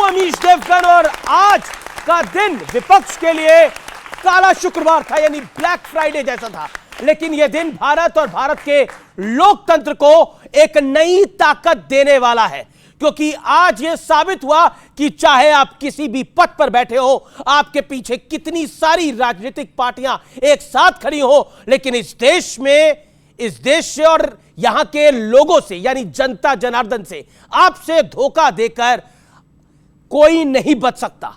अमीश देवगन। और आज का दिन विपक्ष के लिए काला शुक्रवार था, यानी ब्लैक फ्राइडे जैसा था। लेकिन यह दिन भारत और भारत के लोकतंत्र को एक नई ताकत देने वाला है, क्योंकि आज यह साबित हुआ कि चाहे आप किसी भी पद पर बैठे हो, आपके पीछे कितनी सारी राजनीतिक पार्टियां एक साथ खड़ी हो, लेकिन इस देश से और यहां के लोगों से, यानी जनता जनार्दन से, आपसे धोखा देकर कोई नहीं बच सकता।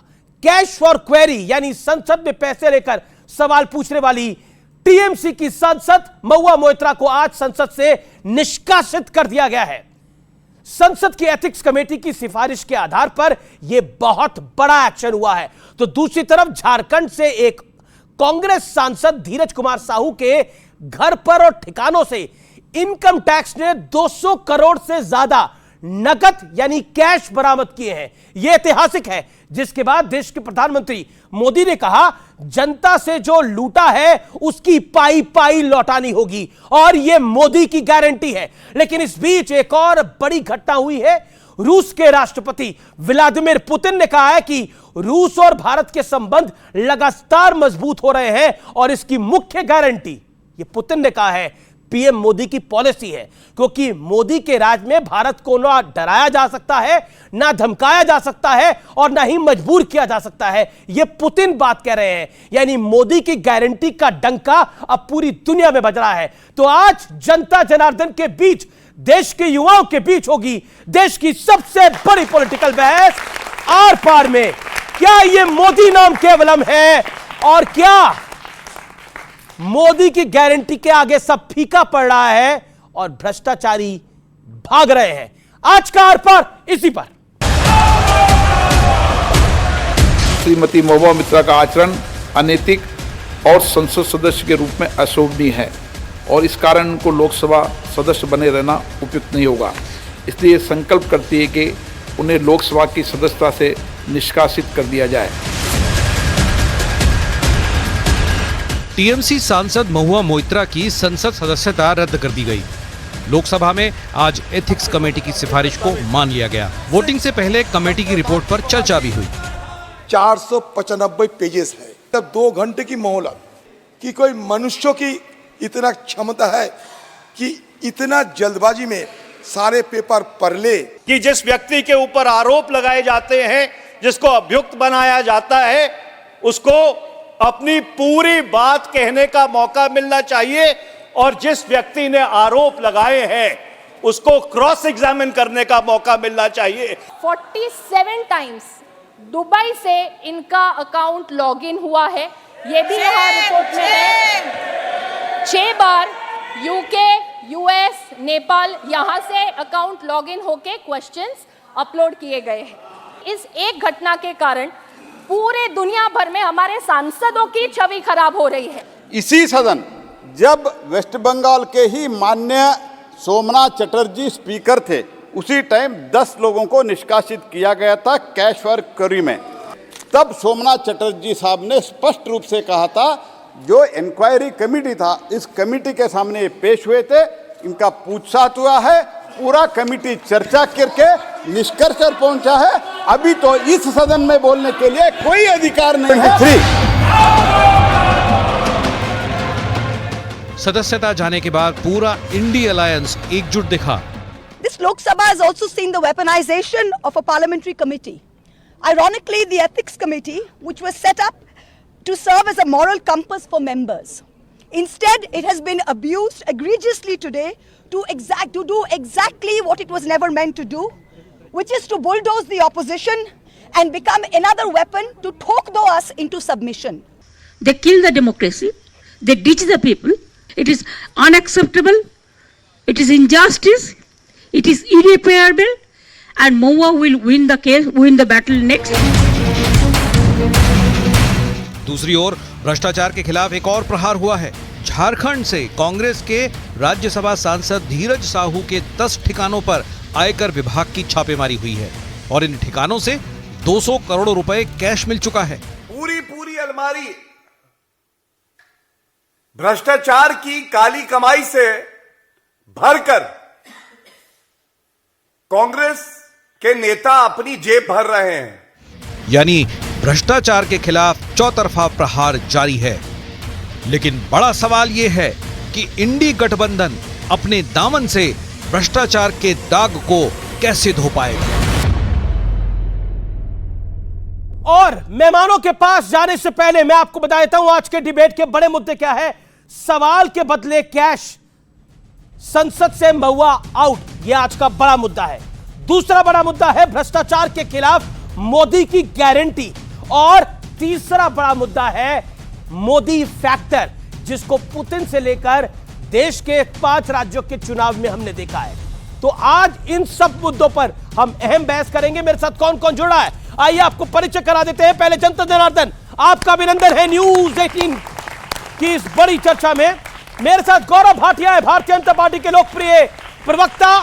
कैश फॉर क्वेरी, यानी संसद में पैसे लेकर सवाल पूछने वाली टीएमसी की सांसद महुआ मोइत्रा को आज संसद से निष्कासित कर दिया गया है। संसद की एथिक्स कमेटी की सिफारिश के आधार पर यह बहुत बड़ा एक्शन हुआ है। तो दूसरी तरफ झारखंड से एक कांग्रेस सांसद धीरज कुमार साहू के घर पर और ठिकानों से इनकम टैक्स ने 200 करोड़ से ज्यादा नकद यानी कैश बरामद किए हैं। यह ऐतिहासिक है, जिसके बाद देश के प्रधानमंत्री मोदी ने कहा जनता से जो लूटा है उसकी पाई पाई लौटानी होगी, और यह मोदी की गारंटी है। लेकिन इस बीच एक और बड़ी घटना हुई है। रूस के राष्ट्रपति व्लादिमीर पुतिन ने कहा है कि रूस और भारत के संबंध लगातार मजबूत हो रहे हैं, और इसकी मुख्य गारंटी, यह पुतिन ने कहा है, पीएम मोदी की पॉलिसी है। क्योंकि मोदी के राज में भारत को ना डराया जा सकता है, ना धमकाया जा सकता है, और ना ही मजबूर किया जा सकता है। यह पुतिन बात कह रहे हैं, यानी मोदी की गारंटी का डंका अब पूरी दुनिया में बज रहा है। तो आज जनता जनार्दन के बीच, देश के युवाओं के बीच होगी देश की सबसे बड़ी पॉलिटिकल बहस आर पार में। क्या यह मोदी नाम केवलम है, और क्या मोदी की गारंटी के आगे सब फीका पड़ रहा है और भ्रष्टाचारी भाग रहे हैं? आज का आर पार इसी पर। श्रीमती महुआ मोइत्रा का आचरण अनैतिक और संसद सदस्य के रूप में अशोभनीय है, और इस कारण उनको लोकसभा सदस्य बने रहना उपयुक्त नहीं होगा। इसलिए संकल्प करती है कि उन्हें लोकसभा की सदस्यता से निष्कासित कर दिया जाए। टीएमसी सांसद महुआ मोइत्रा की संसद सदस्यता रद्द कर दी गई। लोकसभा में आज एथिक्स कमेटी की सिफारिश को मान लिया गया। वोटिंग से पहले कमेटी की रिपोर्ट पर चर्चा भी हुई। 495 पेजेस है, तब 2 घंटे की मोहलत कि कोई मनुष्यों की इतना क्षमता है कि इतना जल्दबाजी में सारे पेपर पढ़ ले कि जिस व्यक्ति के ऊपर आरोप लगाए जाते हैं, जिसको अभियुक्त बनाया जाता है, उसको अपनी पूरी बात कहने का मौका मिलना चाहिए, और जिस व्यक्ति ने आरोप लगाए हैं उसको क्रॉस एग्जामिन करने का मौका मिलना चाहिए। 47 टाइम्स दुबई से इनका अकाउंट लॉगिन हुआ है, ये भी यहाँ रिपोर्ट में है। 6 बार यूके, यूएस, नेपाल, यहाँ से अकाउंट लॉगिन होके क्वेश्चंस अपलोड किए गए हैं। इस एक घटना के कारण पूरे दुनिया भर में हमारे सांसदों की छवि खराब हो रही है। इसी सदन जब वेस्ट बंगाल के ही माननीय सोमनाथ चटर्जी स्पीकर थे, उसी टाइम 10 लोगों को निष्कासित किया गया था कैश फॉर क्वेरी में। तब सोमनाथ चटर्जी साहब ने स्पष्ट रूप से कहा था, जो इंक्वायरी कमेटी था, इस कमेटी के सामने पेश हुए थे, इनका पूछताछ हुआ है, पूरा कमेटी चर्चा करके निष्कर्ष पर पहुंचा है। अभी तो इस सदन में बोलने के लिए कोई अधिकार नहीं है। सदस्यता जाने के बाद पूरा इंडी अलायंस एकजुट दिखा। This Lok Sabha has also seen the weaponization of a parliamentary committee. Ironically, the ethics committee, which was set up to serve as a moral compass for members, instead it has been abused egregiously today to do exactly what it was never meant to do, which is to bulldoze the opposition and become another weapon to talk us into submission. They kill the democracy, they ditch the people. It is unacceptable, it is injustice, it is irreparable, and Mova will win the case, win the battle next. दूसरी ओर भ्रष्टाचार के खिलाफ एक और प्रहार हुआ है। झारखंड से कांग्रेस के राज्यसभा सांसद धीरज साहू के 10 ठिकानों पर आयकर विभाग की छापेमारी हुई है, और इन ठिकानों से 200 करोड़ रुपए कैश मिल चुका है। पूरी अलमारी भ्रष्टाचार की काली कमाई से भरकर कांग्रेस कि नेता अपनी जेब भर रहे हैं। यानी भ्रष्टाचार के खिलाफ चौतरफा प्रहार जारी है। लेकिन बड़ा सवाल यह है कि इंडी गठबंधन अपने दामन से भ्रष्टाचार के दाग को कैसे धो पाएगा। और मेहमानों के पास जाने से पहले मैं आपको बता देता हूं आज के डिबेट के बड़े मुद्दे क्या है। सवाल के बदले कैश, संसद से महुआ आउट, यह आज का बड़ा मुद्दा है। दूसरा बड़ा मुद्दा है भ्रष्टाचार के खिलाफ मोदी की गारंटी, और तीसरा बड़ा मुद्दा है मोदी फैक्टर, जिसको पुतिन से लेकर देश के 5 राज्यों के चुनाव में हमने देखा है। तो आज इन सब मुद्दों पर हम अहम बहस करेंगे। मेरे साथ कौन कौन जुड़ा है, आइए आपको परिचय करा देते हैं। पहले जनता जनार्दन, आपका अभिनंदन है न्यूज 18 की इस बड़ी चर्चा में। मेरे साथ गौरव भाटिया है, भारतीय जनता पार्टी के लोकप्रिय प्रवक्ता।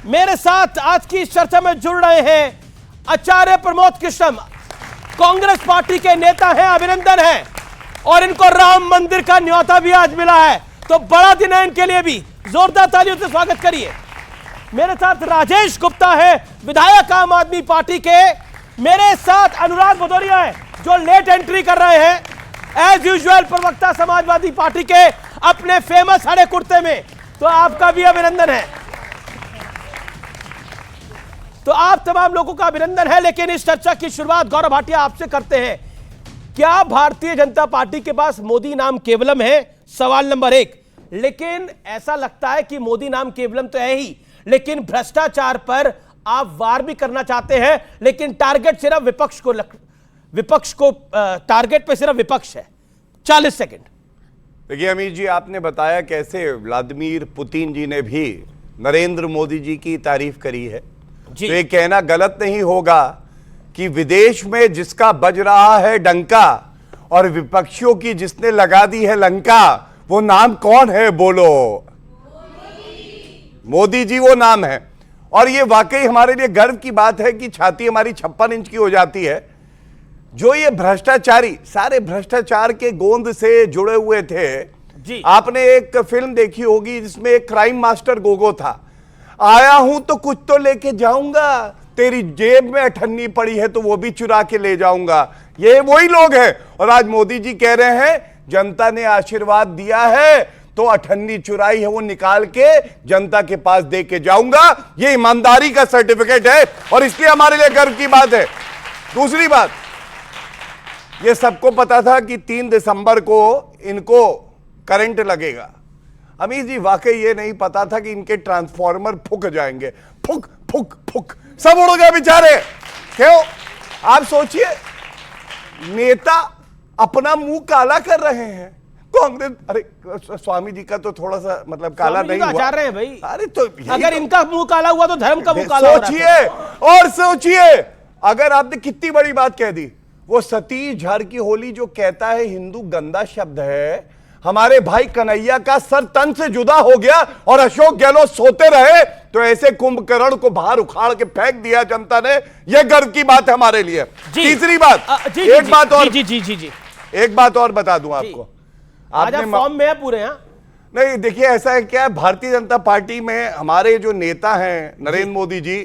मेरे साथ आज की इस चर्चा में जुड़ रहे हैं आचार्य प्रमोद कृष्णम, कांग्रेस पार्टी के नेता हैं, अभिनंदन है। और इनको राम मंदिर का न्योता भी आज मिला है, तो बड़ा दिन है इनके लिए भी, जोरदार तालियों से स्वागत करिए। मेरे साथ राजेश गुप्ता है, विधायक आम आदमी पार्टी के। मेरे साथ अनुराग भदौरिया है, जो लेट एंट्री कर रहे हैं, एज यूजुअल प्रवक्ता समाजवादी पार्टी के, अपने फेमस हरे कुर्ते में, तो आपका भी अभिनंदन है। तो आप तमाम लोगों का अभिनंदन है। लेकिन इस चर्चा की शुरुआत गौरव भाटिया आपसे करते हैं। क्या भारतीय जनता पार्टी के पास मोदी नाम केवलम है? सवाल नंबर 1। लेकिन ऐसा लगता है कि मोदी नाम केवलम तो है ही, लेकिन भ्रष्टाचार पर आप वार भी करना चाहते हैं, लेकिन टारगेट सिर्फ विपक्ष को टारगेट पे सिर्फ विपक्ष है। 40 सेकंड। देखिए अमीर जी, आपने बताया कैसे व्लादिमीर पुतिन जी ने भी नरेंद्र मोदी जी की तारीफ करी है। तो ये कहना गलत नहीं होगा कि विदेश में जिसका बज रहा है डंका और विपक्षियों की जिसने लगा दी है लंका, वो नाम कौन है बोलो? मोदी जी वो नाम है। और ये वाकई हमारे लिए गर्व की बात है कि छाती हमारी 56 इंच की हो जाती है। जो ये भ्रष्टाचारी सारे भ्रष्टाचार के गोंद से जुड़े हुए थे जी। आपने एक फिल्म देखी होगी जिसमें एक क्राइम मास्टर गोगो था, आया हूं तो कुछ तो लेके जाऊंगा, तेरी जेब में अठन्नी पड़ी है तो वो भी चुरा के ले जाऊंगा। ये वही लोग हैं। और आज मोदी जी कह रहे हैं जनता ने आशीर्वाद दिया है तो अठन्नी चुराई है वो निकाल के जनता के पास दे के जाऊंगा। ये ईमानदारी का सर्टिफिकेट है और इसलिए हमारे लिए गर्व की बात है। दूसरी बात, ये सबको पता था कि 3 दिसंबर को इनको करंट लगेगा। अमीर जी, वाकई ये नहीं पता था कि इनके ट्रांसफॉर्मर फूक जाएंगे। फुक फुक फुक सब उड़ गए बेचारे। क्यों? आप सोचिए, नेता अपना मुंह काला कर रहे हैं। कांग्रेस, अरे स्वामी जी का तो थोड़ा सा मतलब काला नहीं हुआ, रहे हैं भाई। अरे तो अगर इनका मुंह काला हुआ तो धर्म का मुंह काला। सोचिए और सोचिए, अगर आपने कितनी बड़ी बात कह दी, वो सतीश झार की होली जो कहता है हिंदू गंदा शब्द है, हमारे भाई कन्हैया का सर तन से जुदा हो गया और अशोक गहलोत सोते रहे, तो ऐसे कुंभकर्ण को बाहर उखाड़ के फेंक दिया जनता ने। यह गर्व की बात है हमारे लिए। तीसरी बात, एक बात और बता दूं आपको। आपने फॉर्म में है पूरे? नहीं, देखिए ऐसा है क्या, भारतीय जनता पार्टी में हमारे जो नेता हैं नरेंद्र मोदी जी,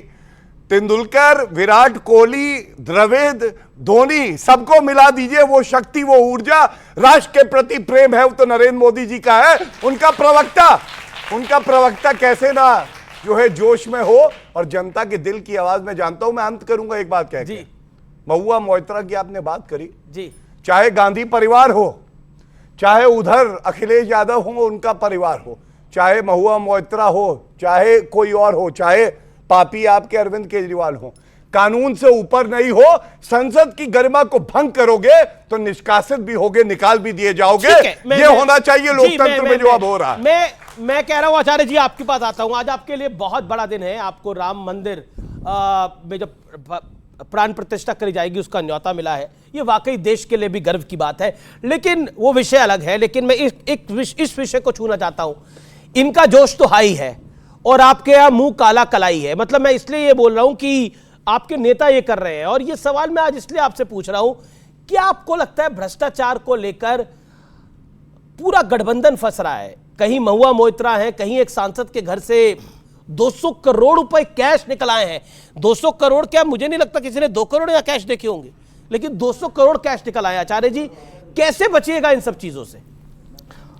तेंदुलकर, विराट कोहली, द्रविड़, धोनी, सबको मिला दीजिए, वो शक्ति, वो ऊर्जा, राष्ट्र के प्रति प्रेम है वो तो नरेंद्र मोदी जी का है। उनका प्रवक्ता कैसे ना जो है जोश में हो और जनता के दिल की आवाज में जानता हूं। मैं अंत करूंगा एक बात कह के। महुआ मोइत्रा की आपने बात करी जी, चाहे गांधी परिवार हो, चाहे उधर अखिलेश यादव हो उनका परिवार हो, चाहे महुआ मोइत्रा हो, चाहे कोई और हो, चाहे पापी आपके अरविंद केजरीवाल हो, कानून से ऊपर नहीं हो। संसद की गरिमा को भंग करोगे तो निष्कासित भी होगे, निकाल भी दिए जाओगे। ये होना चाहिए लोकतंत्र में जो अब हो रहा है। मैं कह रहा हूं आचार्य जी, आपके पास आता हूं। आज आपके लिए बहुत बड़ा दिन है। आपको राम मंदिर में जो प्राण प्रतिष्ठा करी जाएगी उसका न्योता मिला है। ये वाकई देश के लिए भी गर्व की बात है, लेकिन वो विषय अलग है। लेकिन मैं इस विषय को छूना चाहता हूं। इनका जोश तो हाई है और आपके यहां मुंह काला कलाई है। मतलब मैं इसलिए ये बोल रहा हूं कि आपके नेता ये कर रहे हैं। और ये सवाल मैं आज इसलिए आपसे पूछ रहा हूं, क्या आपको लगता है भ्रष्टाचार को लेकर पूरा गठबंधन फंस रहा है? कहीं महुआ मोइत्रा है, कहीं एक सांसद के घर से 200 करोड़ रुपए कैश निकल आए हैं। 200 करोड़ क्या, मुझे नहीं लगता किसी ने 2 करोड़ या कैश देखे होंगे, लेकिन 200 करोड़ कैश निकल आए। आचार्य जी कैसे बचिएगा इन सब चीजों से?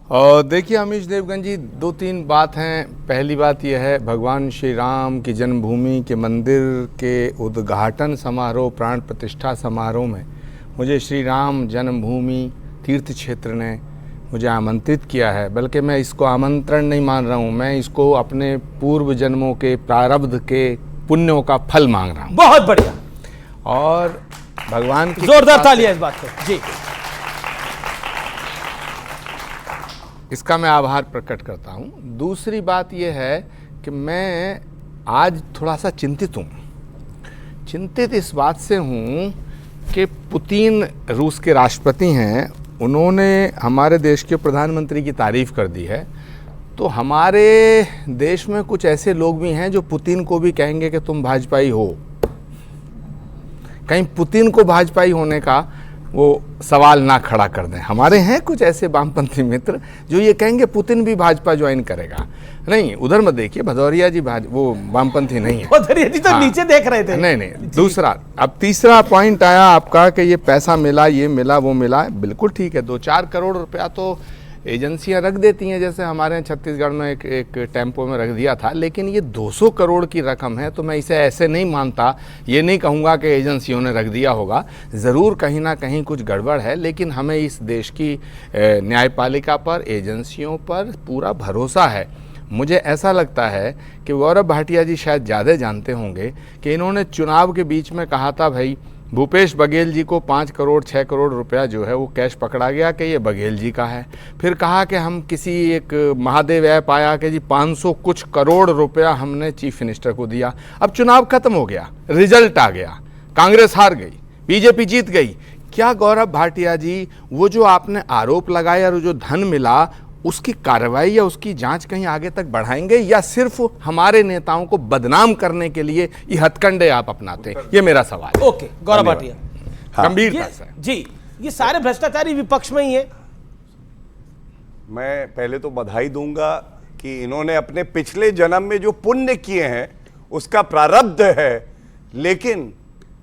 और देखिए अमीश देवगन जी, 2-3 बात हैं। पहली बात यह है, भगवान श्री राम की जन्मभूमि के मंदिर के उद्घाटन समारोह, प्राण प्रतिष्ठा समारोह में मुझे श्री राम जन्मभूमि तीर्थ क्षेत्र ने मुझे आमंत्रित किया है। बल्कि मैं इसको आमंत्रण नहीं मान रहा हूँ, मैं इसको अपने पूर्व जन्मों के प्रारब्ध के पुण्यों का फल मांग रहा हूँ। बहुत बढ़िया, और भगवान की जोरदार तालियां इस बात पर जी। इसका मैं आभार प्रकट करता हूँ। दूसरी बात यह है कि मैं आज थोड़ा सा चिंतित हूँ। चिंतित इस बात से हूँ कि पुतिन रूस के राष्ट्रपति हैं, उन्होंने हमारे देश के प्रधानमंत्री की तारीफ कर दी है। तो हमारे देश में कुछ ऐसे लोग भी हैं जो पुतिन को भी कहेंगे कि तुम भाजपाई हो। कहीं पुतिन को भाजपाई होने का वो सवाल ना खड़ा कर दें। हमारे हैं कुछ ऐसे वामपंथी मित्र जो ये कहेंगे पुतिन भी भाजपा ज्वाइन करेगा। नहीं, उधर मत देखिए, भदौरिया जी वो वामपंथी नहीं है। भदौरिया जी तो नीचे देख रहे थे। नहीं। दूसरा, अब तीसरा पॉइंट आया आपका कि ये पैसा मिला, ये मिला, वो मिला। बिल्कुल ठीक है, 2-4 करोड़ रुपया तो एजेंसियां रख देती हैं, जैसे हमारे यहाँ छत्तीसगढ़ में एक टेम्पो में रख दिया था। लेकिन ये 200 करोड़ की रकम है, तो मैं इसे ऐसे नहीं मानता, ये नहीं कहूँगा कि एजेंसियों ने रख दिया होगा। ज़रूर कहीं ना कहीं कुछ गड़बड़ है, लेकिन हमें इस देश की न्यायपालिका पर, एजेंसियों पर पूरा भरोसा है। मुझे ऐसा लगता है कि गौरव भाटिया जी शायद ज़्यादा जानते होंगे कि इन्होंने चुनाव के बीच में कहा था, भाई भूपेश बघेल जी को 5 करोड़ 6 करोड़ रुपया जो है वो कैश पकड़ा गया कि ये बघेल जी का है। फिर कहा कि हम किसी एक महादेव ऐप आया कि जी 500 कुछ करोड़ रुपया हमने चीफ मिनिस्टर को दिया। अब चुनाव खत्म हो गया, रिजल्ट आ गया, कांग्रेस हार गई, बीजेपी जीत गई। क्या गौरव भाटिया जी वो जो आपने आरोप लगाया और जो धन मिला, उसकी कार्रवाई या उसकी जांच कहीं आगे तक बढ़ाएंगे, या सिर्फ हमारे नेताओं को बदनाम करने के लिए ये हथकंडे आप अपनाते हैं? ये मेरा सवाल है। ओके, गौरव भाटिया, गंभीरता से जी, ये सारे भ्रष्टाचारी विपक्ष में ही है। मैं पहले तो बधाई दूंगा कि इन्होंने अपने पिछले जन्म में जो पुण्य किए हैं उसका प्रारब्ध है, लेकिन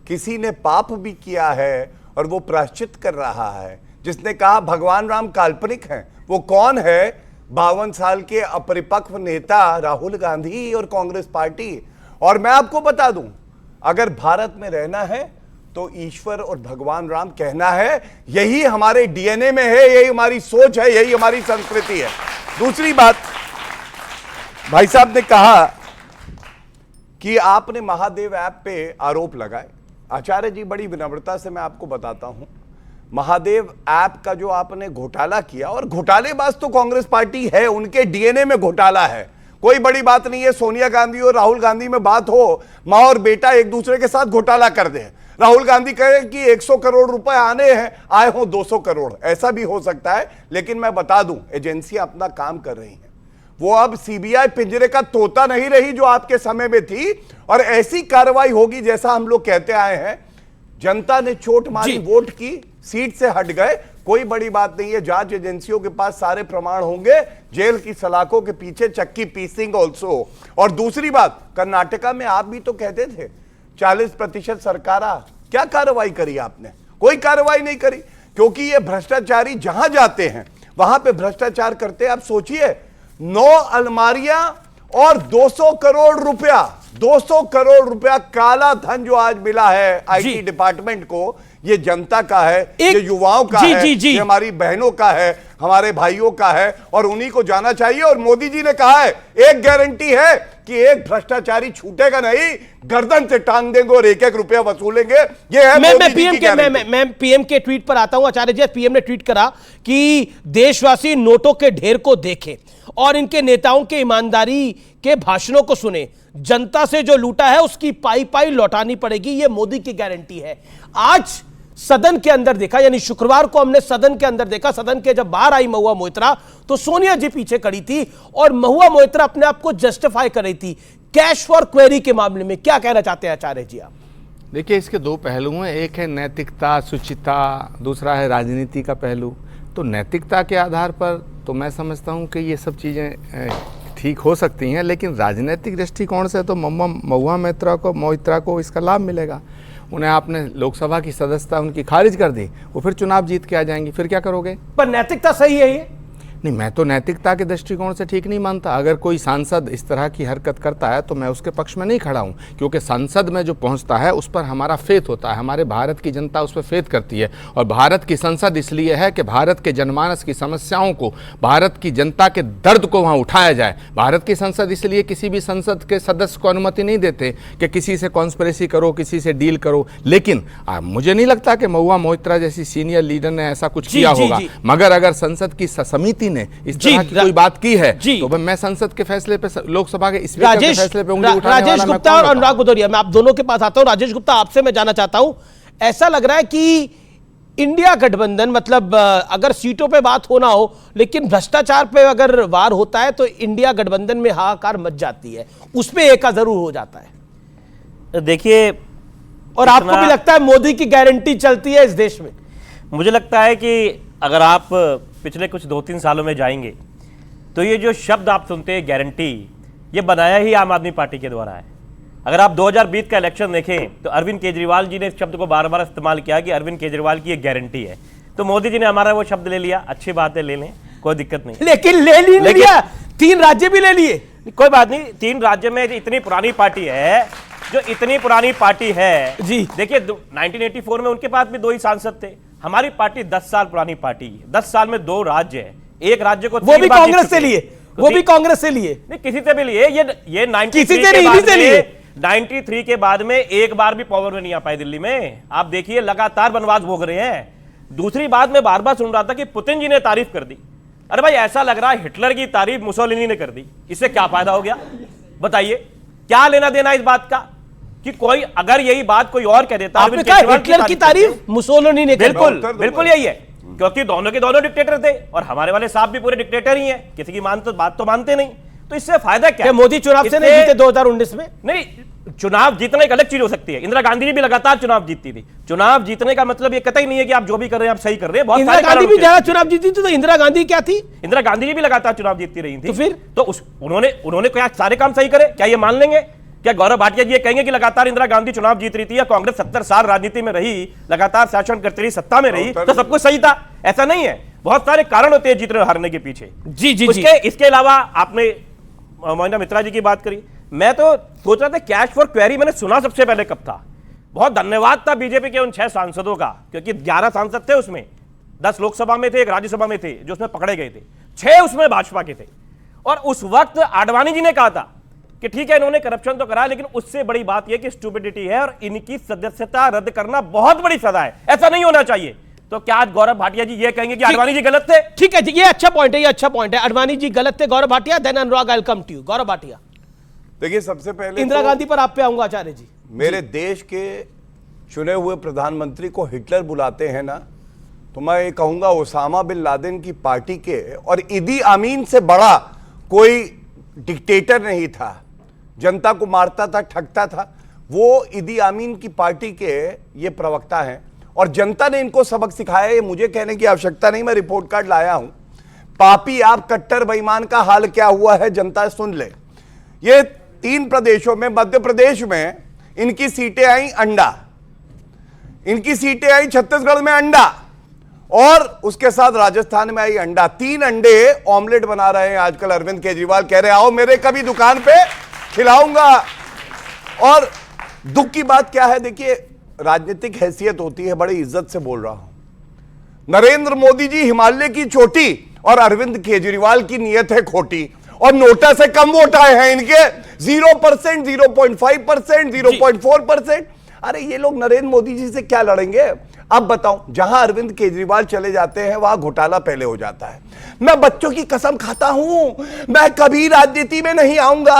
किसी ने पाप भी किया है और वो प्रायश्चित कर रहा है। जिसने कहा भगवान राम काल्पनिक हैं, वो कौन है? 52 साल के अपरिपक्व नेता राहुल गांधी और कांग्रेस पार्टी। और मैं आपको बता दूं, अगर भारत में रहना है तो ईश्वर और भगवान राम कहना है। यही हमारे डीएनए में है, यही हमारी सोच है, यही हमारी संस्कृति है। दूसरी बात, भाई साहब ने कहा कि आपने महादेव ऐप पे आरोप लगाए। आचार्य जी, बड़ी विनम्रता से मैं आपको बताता हूं, महादेव ऐप का जो आपने घोटाला किया, और घोटालेबाज तो कांग्रेस पार्टी है, उनके डीएनए में घोटाला है, कोई बड़ी बात नहीं है। सोनिया गांधी और राहुल गांधी में बात हो, मां और बेटा एक दूसरे के साथ घोटाला कर दे, राहुल गांधी कहे कि 100 करोड़ रुपए आने हैं, आए हो 200 करोड़, ऐसा भी हो सकता है। लेकिन मैं बता दूं, एजेंसियां अपना काम कर रही हैं। वो अब सीबीआई पिंजरे का तोता नहीं रही जो आपके समय में थी, और ऐसी कार्रवाई होगी जैसा हम लोग कहते आए हैं। जनता ने चोट मारी, वोट की, सीट से हट गए, कोई बड़ी बात नहीं है। जांच एजेंसियों के पास सारे प्रमाण होंगे, जेल की सलाखों के पीछे चक्की पीसिंग ऑल्सो। और दूसरी बात, कर्नाटका में आप भी तो कहते थे 40% सरकार, क्या कार्रवाई करी आपने? कोई कार्रवाई नहीं करी, क्योंकि ये भ्रष्टाचारी जहां जाते हैं वहां पे भ्रष्टाचार करते हैं। आप सोचिए, 9 अलमारियां और 200 करोड़ रुपया, 200 करोड़ रुपया काला धन जो आज मिला है आईटी डिपार्टमेंट को, ये जनता का है, ये युवाओं का है, ये हमारी बहनों का है, हमारे भाइयों का है, और उन्हीं को जाना चाहिए। और मोदी जी ने कहा है, एक गारंटी है कि एक भ्रष्टाचारी छूटेगा नहीं, गर्दन से टांग देंगे और 1-1 रुपया वसूलेंगे। ये है मैं पीएम के ट्वीट पर आता हूं। आचार्य जी, पीएम ने ट्वीट करा कि देशवासी नोटों के ढेर को देखें और इनके नेताओं के ईमानदारी के भाषणों को सुने। जनता से जो लूटा है उसकी पाई पाई लौटानी पड़ेगी, ये मोदी की गारंटी है। आज सदन के अंदर देखा, यानी शुक्रवार को हमने सदन के अंदर देखा, सदन के जब बाहर आई महुआ मोइत्रा तो सोनिया जी पीछे खड़ी थी और महुआ मोइत्रा अपने आप को जस्टिफाई कर रही थी कैश फॉर क्वेरी के मामले में। क्या कहना चाहते हैं आचार्य जी आप? देखिए, इसके 2 पहलू हैं, एक है नैतिकता, शुचिता, दूसरा है राजनीति का पहलू। तो नैतिकता के आधार पर तो मैं समझता हूं कि ये सब चीज़ें ठीक हो सकती हैं, लेकिन राजनीतिक दृष्टिकोण से तो महुआ मोइत्रा को इसका लाभ मिलेगा। उन्हें आपने लोकसभा की सदस्यता उनकी खारिज कर दी, वो फिर चुनाव जीत के आ जाएंगी, फिर क्या करोगे? पर नैतिकता सही है ये? नहीं, मैं तो नैतिकता के दृष्टिकोण से ठीक नहीं मानता। अगर कोई सांसद इस तरह की हरकत करता है तो मैं उसके पक्ष में नहीं खड़ा हूं, क्योंकि संसद में जो पहुंचता है उस पर हमारा फेथ होता है, हमारे भारत की जनता उस पर फेथ करती है। और भारत की संसद इसलिए है कि भारत के जनमानस की समस्याओं को, भारत की जनता के दर्द को वहां उठाया जाए। भारत की संसद इसलिए किसी भी संसद के सदस्य को अनुमति नहीं देते कि किसी से कॉन्स्पिरेसी करो, किसी से डील करो। लेकिन मुझे नहीं लगता कि महुआ मोइत्रा जैसी सीनियर लीडर ने ऐसा कुछ किया होगा। मगर अगर संसद की समिति ने इस तरह की कोई बात की है तो मैं संसद के फैसले पे, लोकसभा के स्पीकर के फैसले पे उंगली उठाने वाला राजेश गुप्ता और अनुराग भदौरिया, मैं आप दोनों के पास आता हूं। राजेश गुप्ता, आपसे मैं जानना चाहता हूं, ऐसा लग रहा है कि इंडिया गठबंधन, मतलब अगर सीटों पे बात होना हो लेकिन भ्रष्टाचार पे अगर वार होता है तो इंडिया गठबंधन में हाहाकार मच जाती है, उस पे एका जरूर हो जाता है। देखिए, और आपको भी लगता है मोदी की गारंटी चलती है इस देश में? मुझे लगता है कि अगर आप पिछले कुछ 2-3 सालों में जाएंगे तो ये जो शब्द आप सुनते हैं गारंटी, ये बनाया ही आम आदमी पार्टी के द्वारा है। अगर आप 2020 का इलेक्शन देखें तो अरविंद केजरीवाल जी ने इस शब्द को बार बार इस्तेमाल किया कि अरविंद केजरीवाल की एक गारंटी है। तो मोदी जी ने हमारा वो शब्द ले लिया, अच्छी बात है, ले लें, कोई दिक्कत नहीं। लेकिन ले लिया, 3 राज्य भी ले लिए, कोई बात नहीं। 3 राज्य में इतनी पुरानी पार्टी है, जो इतनी पुरानी पार्टी है जी। देखिए 1984 में उनके पास भी 2 ही सांसद थे। हमारी पार्टी 10 साल पुरानी पार्टी है, 10 साल में 2 राज्य है, एक राज्य को वो भी कांग्रेस से लिए, वो भी कांग्रेस से लिए, नहीं किसी से भी लिए। ये 93 के बाद में एक बार भी पावर में नहीं आ पाए दिल्ली में। आप देखिए लगातार वनवास भोग रहे हैं। दूसरी बात मैं बार बार सुन रहा था कि पुतिन जी ने तारीफ कर दी। अरे भाई, ऐसा लग रहा है हिटलर की तारीफ मुसोलिनी ने कर दी, इससे क्या फायदा हो गया? बताइए, क्या लेना देना इस बात का कि कोई अगर यही बात कोई और कह देता? आपने कहा हिटलर की तारीफ मुसोलिनी ने, बिल्कुल यही है, क्योंकि दोनों के दोनों डिक्टेटर थे और हमारे वाले साहब भी पूरे डिक्टेटर ही हैं, किसी की बात तो मानते नहीं। तो इससे फायदा क्या? मोदी चुनाव से नहीं जीते 2019 में? नहीं, चुनाव जीतना एक अलग चीज हो सकती है। इंदिरा गांधी जी भी लगातार चुनाव जीतती थी। चुनाव जीतने का मतलब ये कतई नहीं है कि आप जो भी कर रहे हैं आप सही कर रहे हैं। बहुत इंदिरा गांधी भी ज्यादा चुनाव जीती थी, तो इंदिरा गांधी क्या थी? इंदिरा गांधी जी भी लगातार चुनाव जीतती रही थी। तो फिर तो उन्होंने क्या सारे काम सही करे? क्या ये मान लेंगे? क्या गौरव भाटिया जी ये कहेंगे कि लगातार इंदिरा गांधी चुनाव जीत रही थी या कांग्रेस 70 साल राजनीति में रही, लगातार शासन करती रही, सत्ता में रही, तो सब कुछ सही था? ऐसा नहीं है, बहुत सारे कारण होते हैं जीतने हारने के पीछे। जी। इसके अलावा आपने मोइना मित्रा जी की बात करी, मैं तो सोच रहा था कैश फॉर क्वेरी मैंने सुना सबसे पहले कब था। बहुत धन्यवाद था बीजेपी के उन 6 सांसदों का, क्योंकि 11 सांसद थे उसमें, 10 लोकसभा में थे, 1 राज्यसभा में थे जो उसमें पकड़े गए थे, 6 उसमें भाजपा के थे। और उस वक्त आडवाणी जी ने कहा था कि ठीक है इन्होंने करप्शन तो करा, लेकिन उससे बड़ी बात यह कि स्टूपिडिटी है और इनकी सदस्यता रद्द करना बहुत बड़ी सजा है, ऐसा नहीं होना चाहिए। तो क्या आज गौरव भाटिया जी ये कहेंगे कि आडवाणी जी गलत थे? ठीक है जी, ये अच्छा पॉइंट है, ये अच्छा पॉइंट है। आडवाणी जी गलत थे, Gaurav Bhatia, then Anurag, I will come to you. Gaurav Bhatia, देखिए, सबसे पहले इंदिरा गांधी पर आप पे आऊंगा आचार्य जी। मेरे देश के चुने हुए प्रधानमंत्री को हिटलर बुलाते हैं ना, तो मैं ये कहूंगा ओसामा बिन लादेन की पार्टी के और इदी अमीन से बड़ा कोई डिक्टेटर नहीं था। जनता को मारता था, ठगता था, वो इदी अमीन की पार्टी के ये प्रवक्ता हैं और जनता ने इनको सबक सिखाया। ये मुझे कहने की आवश्यकता नहीं, मैं रिपोर्ट कार्ड लाया हूं। पापी आप कट्टर बेईमान का हाल क्या हुआ है जनता सुन ले। ये 3 प्रदेशों में, मध्य प्रदेश में इनकी सीटें आई अंडा, इनकी सीटें आई छत्तीसगढ़ में अंडा, और उसके साथ राजस्थान में आई अंडा। 3 अंडे ऑमलेट बना रहे हैं आजकल अरविंद केजरीवाल, कह रहे आओ मेरे कभी दुकान पे खिलाऊंगा। और दुख की बात क्या है, देखिए राजनीतिक हैसियत होती है, बड़ी इज्जत से बोल रहा हूं। नरेंद्र मोदी जी हिमालय की चोटी और अरविंद केजरीवाल की नीयत है खोटी, और नोटा से कम वोट आए हैं इनके, 0%, 0.5%, 0.4%। अरे ये लोग नरेंद्र मोदी जी से क्या लड़ेंगे? अब बताओ, जहां अरविंद केजरीवाल चले जाते हैं वहां घोटाला पहले हो जाता है। मैं बच्चों की कसम खाता हूं, मैं कभी राजनीति में नहीं आऊंगा।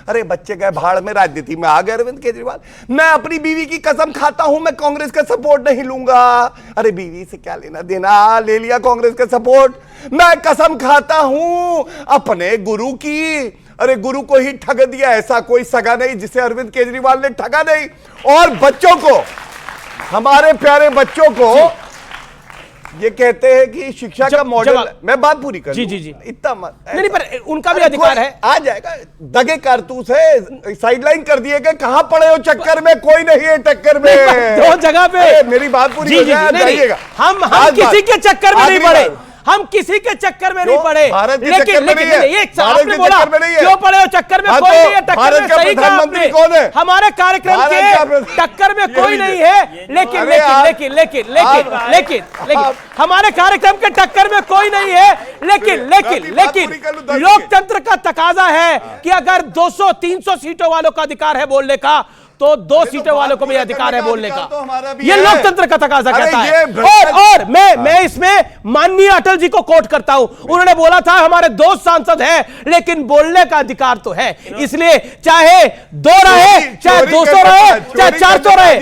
अरे बच्चे गए भाड़ में, राजनीति में आ गए अरविंद केजरीवाल। मैं अपनी बीवी की कसम खाता हूं, मैं कांग्रेस का सपोर्ट नहीं लूंगा। अरे बीवी से क्या लेना देना, ले लिया कांग्रेस का सपोर्ट। मैं कसम खाता हूं अपने गुरु की, अरे गुरु को ही ठग दिया, ऐसा कोई सगा नहीं जिसे अरविंद केजरीवाल ने ठगा नहीं। और बच्चों को, हमारे प्यारे बच्चों को ये कहते हैं कि शिक्षा का मॉडल, मैं बात पूरी कर जी जी जी इतना मत, नहीं पर उनका भी अधिकार है, आ जाएगा। दगे कारतूस है, साइडलाइन कर दिए गए, कहां पड़े हो चक्कर में, कोई नहीं है टक्कर में, दो जगह पे। मेरी बात पूरी हो जाए, जाइएगा। हम किसी के चक्कर में नहीं पड़े, हम किसी के चक्कर में नहीं पड़े, लेकिन आपने बोला क्यों पड़े हो चक्कर में, कोई नहीं है टक्कर में, सही कहा आपने, हमारे कार्यक्रम के टक्कर में कोई नहीं है, लेकिन लेकिन लेकिन लेकिन लेकिन लेकिन हमारे कार्यक्रम के टक्कर में कोई नहीं है, लेकिन लेकिन लेकिन लोकतंत्र का तकाजा है कि अगर 200-300 सीटों वालों का अधिकार है बोलने का, तो 2 सीटों वालों को भी अधिकार है बोलने का। ये लोकतंत्र का तकाजा कहता है। और मैं इसमें माननीय अटल जी को कोट करता हूं, उन्होंने बोला था हमारे 2 सांसद हैं, लेकिन बोलने का अधिकार तो है, इसलिए चाहे 2 रहे, चाहे 200 रहे, चाहे 400 रहे,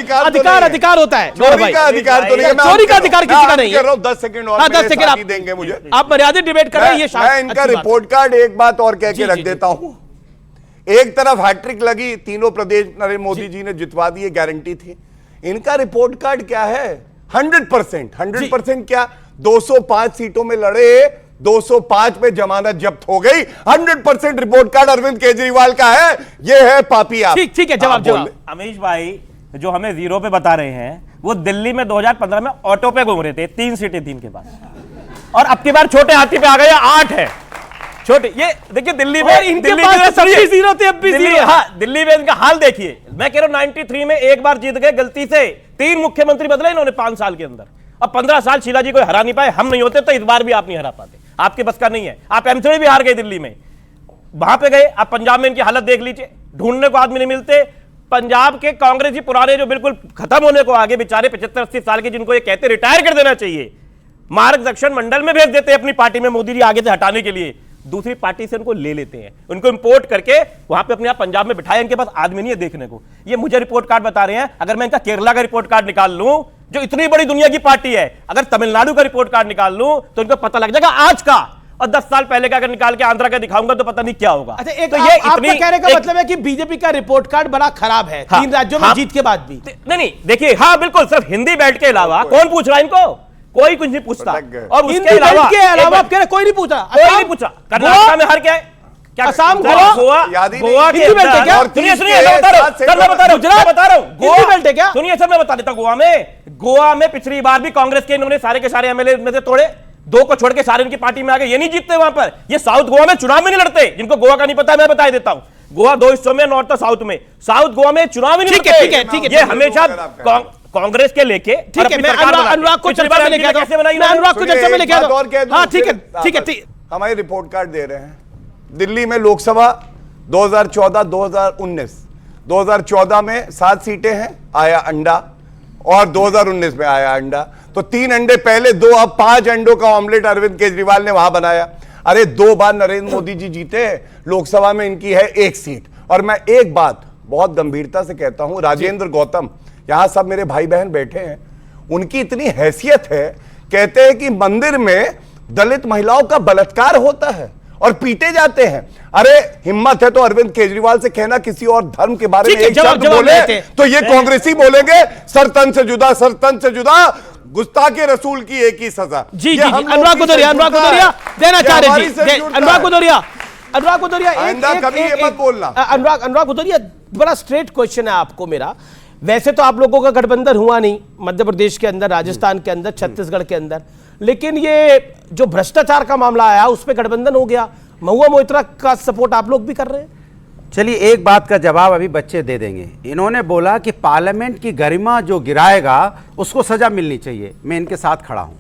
अधिकार होता है। चोरी का अधिकार तो नहीं है, चोरी का अधिकार किसी का नहीं है। 10 सेकंड और 10 सेकंड आप देंगे मुझे, आप मर्यादित डिबेट कर रहे हैं। ये मैं इनका रिपोर्ट कार्ड एक बात और कह के रख देता हूं। एक तरफ हैट्रिक लगी, तीनों प्रदेश नरेंद्र मोदी जी ने जितवा दिए, गारंटी थी। इनका रिपोर्ट कार्ड क्या है? 100% क्या? 205 सीटों में लड़े, 205 में जमानत जब्त हो गई। 100% रिपोर्ट कार्ड अरविंद केजरीवाल का है। यह है पापी आप। ठीक है, जवाब। अमीश भाई जो हमें 0 पे बता रहे हैं, वो दिल्ली में 2015 में ऑटो पे घूम रहे थे, 3 सीटें थी इनके पास, और अब की बार छोटे हाथी पे आ गए 8 है छोटे। ये देखिए दिल्ली में, इनके पास 0 थे, अब भी 0। हाँ, दिल्ली में इनका हाल देखिए। मैं कह रहा हूं 93 में एक बार जीत गए गलती से, 3 मुख्यमंत्री बदले इन्होंने 5 साल के अंदर। अब 15 साल शीला जी को हरा नहीं पाए, हम नहीं होते तो इस बार भी आप नहीं हरा पाते, आपके बस का नहीं है। आप एमसीडी भी हार गए दिल्ली में, वहां पे गए। आप पंजाब में इनकी हालत देख लीजिए, ढूंढने को आदमी नहीं मिलते। पंजाब के कांग्रेसी पुराने जो बिल्कुल खत्म होने को आगे बेचारे 75-80 साल के, जिनको ये कहते रिटायर कर देना चाहिए, मार्गदर्शन मंडल में भेज देते हैं अपनी पार्टी में मोदी जी आगे से हटाने के लिए। दूसरी पार्टी से उनको ले लेते हैं, उनको इंपोर्ट करके वहां पे अपने आप पंजाब में बिठाया। इनके पास आदमी नहीं है देखने को। ये मुझे रिपोर्ट कार्ड बता रहे हैं। अगर मैं इनका केरला का रिपोर्ट कार्ड निकाल लूं, जो इतनी बड़ी दुनिया की पार्टी है, अगर तमिलनाडु का रिपोर्ट कार्ड निकाल लूं, तो इनको पता लग जाएगा आज का, और 10 साल पहले का अगर निकाल के आंध्रा का दिखाऊंगा तो पता नहीं क्या होगा। अच्छा, एक तो ये आपका कहने का मतलब है कि बीजेपी का रिपोर्ट कार्ड बड़ा खराब है, 3 राज्यों में जीत के बाद भी। नहीं, देखिए, हाँ बिल्कुल, सिर्फ हिंदी बेल्ट के अलावा कौन पूछ रहा है इनको? कोई कुछ नहीं पूछता। और उसके अलावा कोई नहीं पूछा, कोई नहीं पूछा। कर्नाटक में हार क्या है? क्या असम, गोवा के सुनिए सर, मैं बता देता हूं। गोवा में पिछली बार भी कांग्रेस के इन्होंने सारे के सारे एमएलए में से तोड़े, 2 को छोड़ के सारे इनकी पार्टी में आ गए। ये नहीं जीतते वहां पर। ये साउथ गोवा में चुनाव में नहीं लड़ते। जिनको गोवा का नहीं पता मैं बता देता हूं। गोवा 2 हिस्सों में, नॉर्थ और साउथ में। साउथ गोवा में चुनाव ही नहीं लड़ते। ठीक है, ये हमेशा कांग्रेस के लेके, ठीक है, मैं अनुराग को चर्चा में लेके आता हूं। अनुराग को चर्चा में लेके आता हूं। हाँ, ठीक है। हमारे रिपोर्ट कार्ड दे रहे हैं। दिल्ली में लोकसभा 2014-2019, 2014 में 7 सीटें हैं, आया अंडा, और 2019 में आया अंडा। तो 3 अंडे पहले, 2 अब 5 अंडों का ऑमलेट अरविंद केजरीवाल ने वहां बनाया। अरे 2 बार नरेंद्र मोदी जी जीते, लोकसभा में इनकी है 1 सीट। और मैं एक बात बहुत गंभीरता से कहता हूं, राजेंद्र गौतम, यहां सब मेरे भाई बहन बैठे हैं, उनकी इतनी हैसियत है, कहते हैं कि मंदिर में दलित महिलाओं का बलात्कार होता है और पीटे जाते हैं। अरे हिम्मत है तो अरविंद केजरीवाल से कहना किसी और धर्म के बारे में एक शब्द बोले, तो ये कांग्रेसी बोलेंगे सरतन से जुदा, सरतन से जुदा, गुस्ताखे रसूल की एक ही सजा। जी, अनुराग भदौरिया देना चाह रहे थे। अनुराग भदौरिया मत बोलना। अनुराग भदौरिया, बड़ा स्ट्रेट क्वेश्चन है आपको मेरा। वैसे तो आप लोगों का गठबंधन हुआ नहीं मध्य प्रदेश के अंदर, राजस्थान के अंदर, छत्तीसगढ़ के अंदर, लेकिन ये जो भ्रष्टाचार का मामला आया उस पर गठबंधन हो गया। महुआ मोइत्रा का सपोर्ट आप लोग भी कर रहे हैं। चलिए, एक बात का जवाब अभी बच्चे दे देंगे। इन्होंने बोला कि पार्लियामेंट की गरिमा जो गिराएगा उसको सजा मिलनी चाहिए। मैं इनके साथ खड़ा हूं।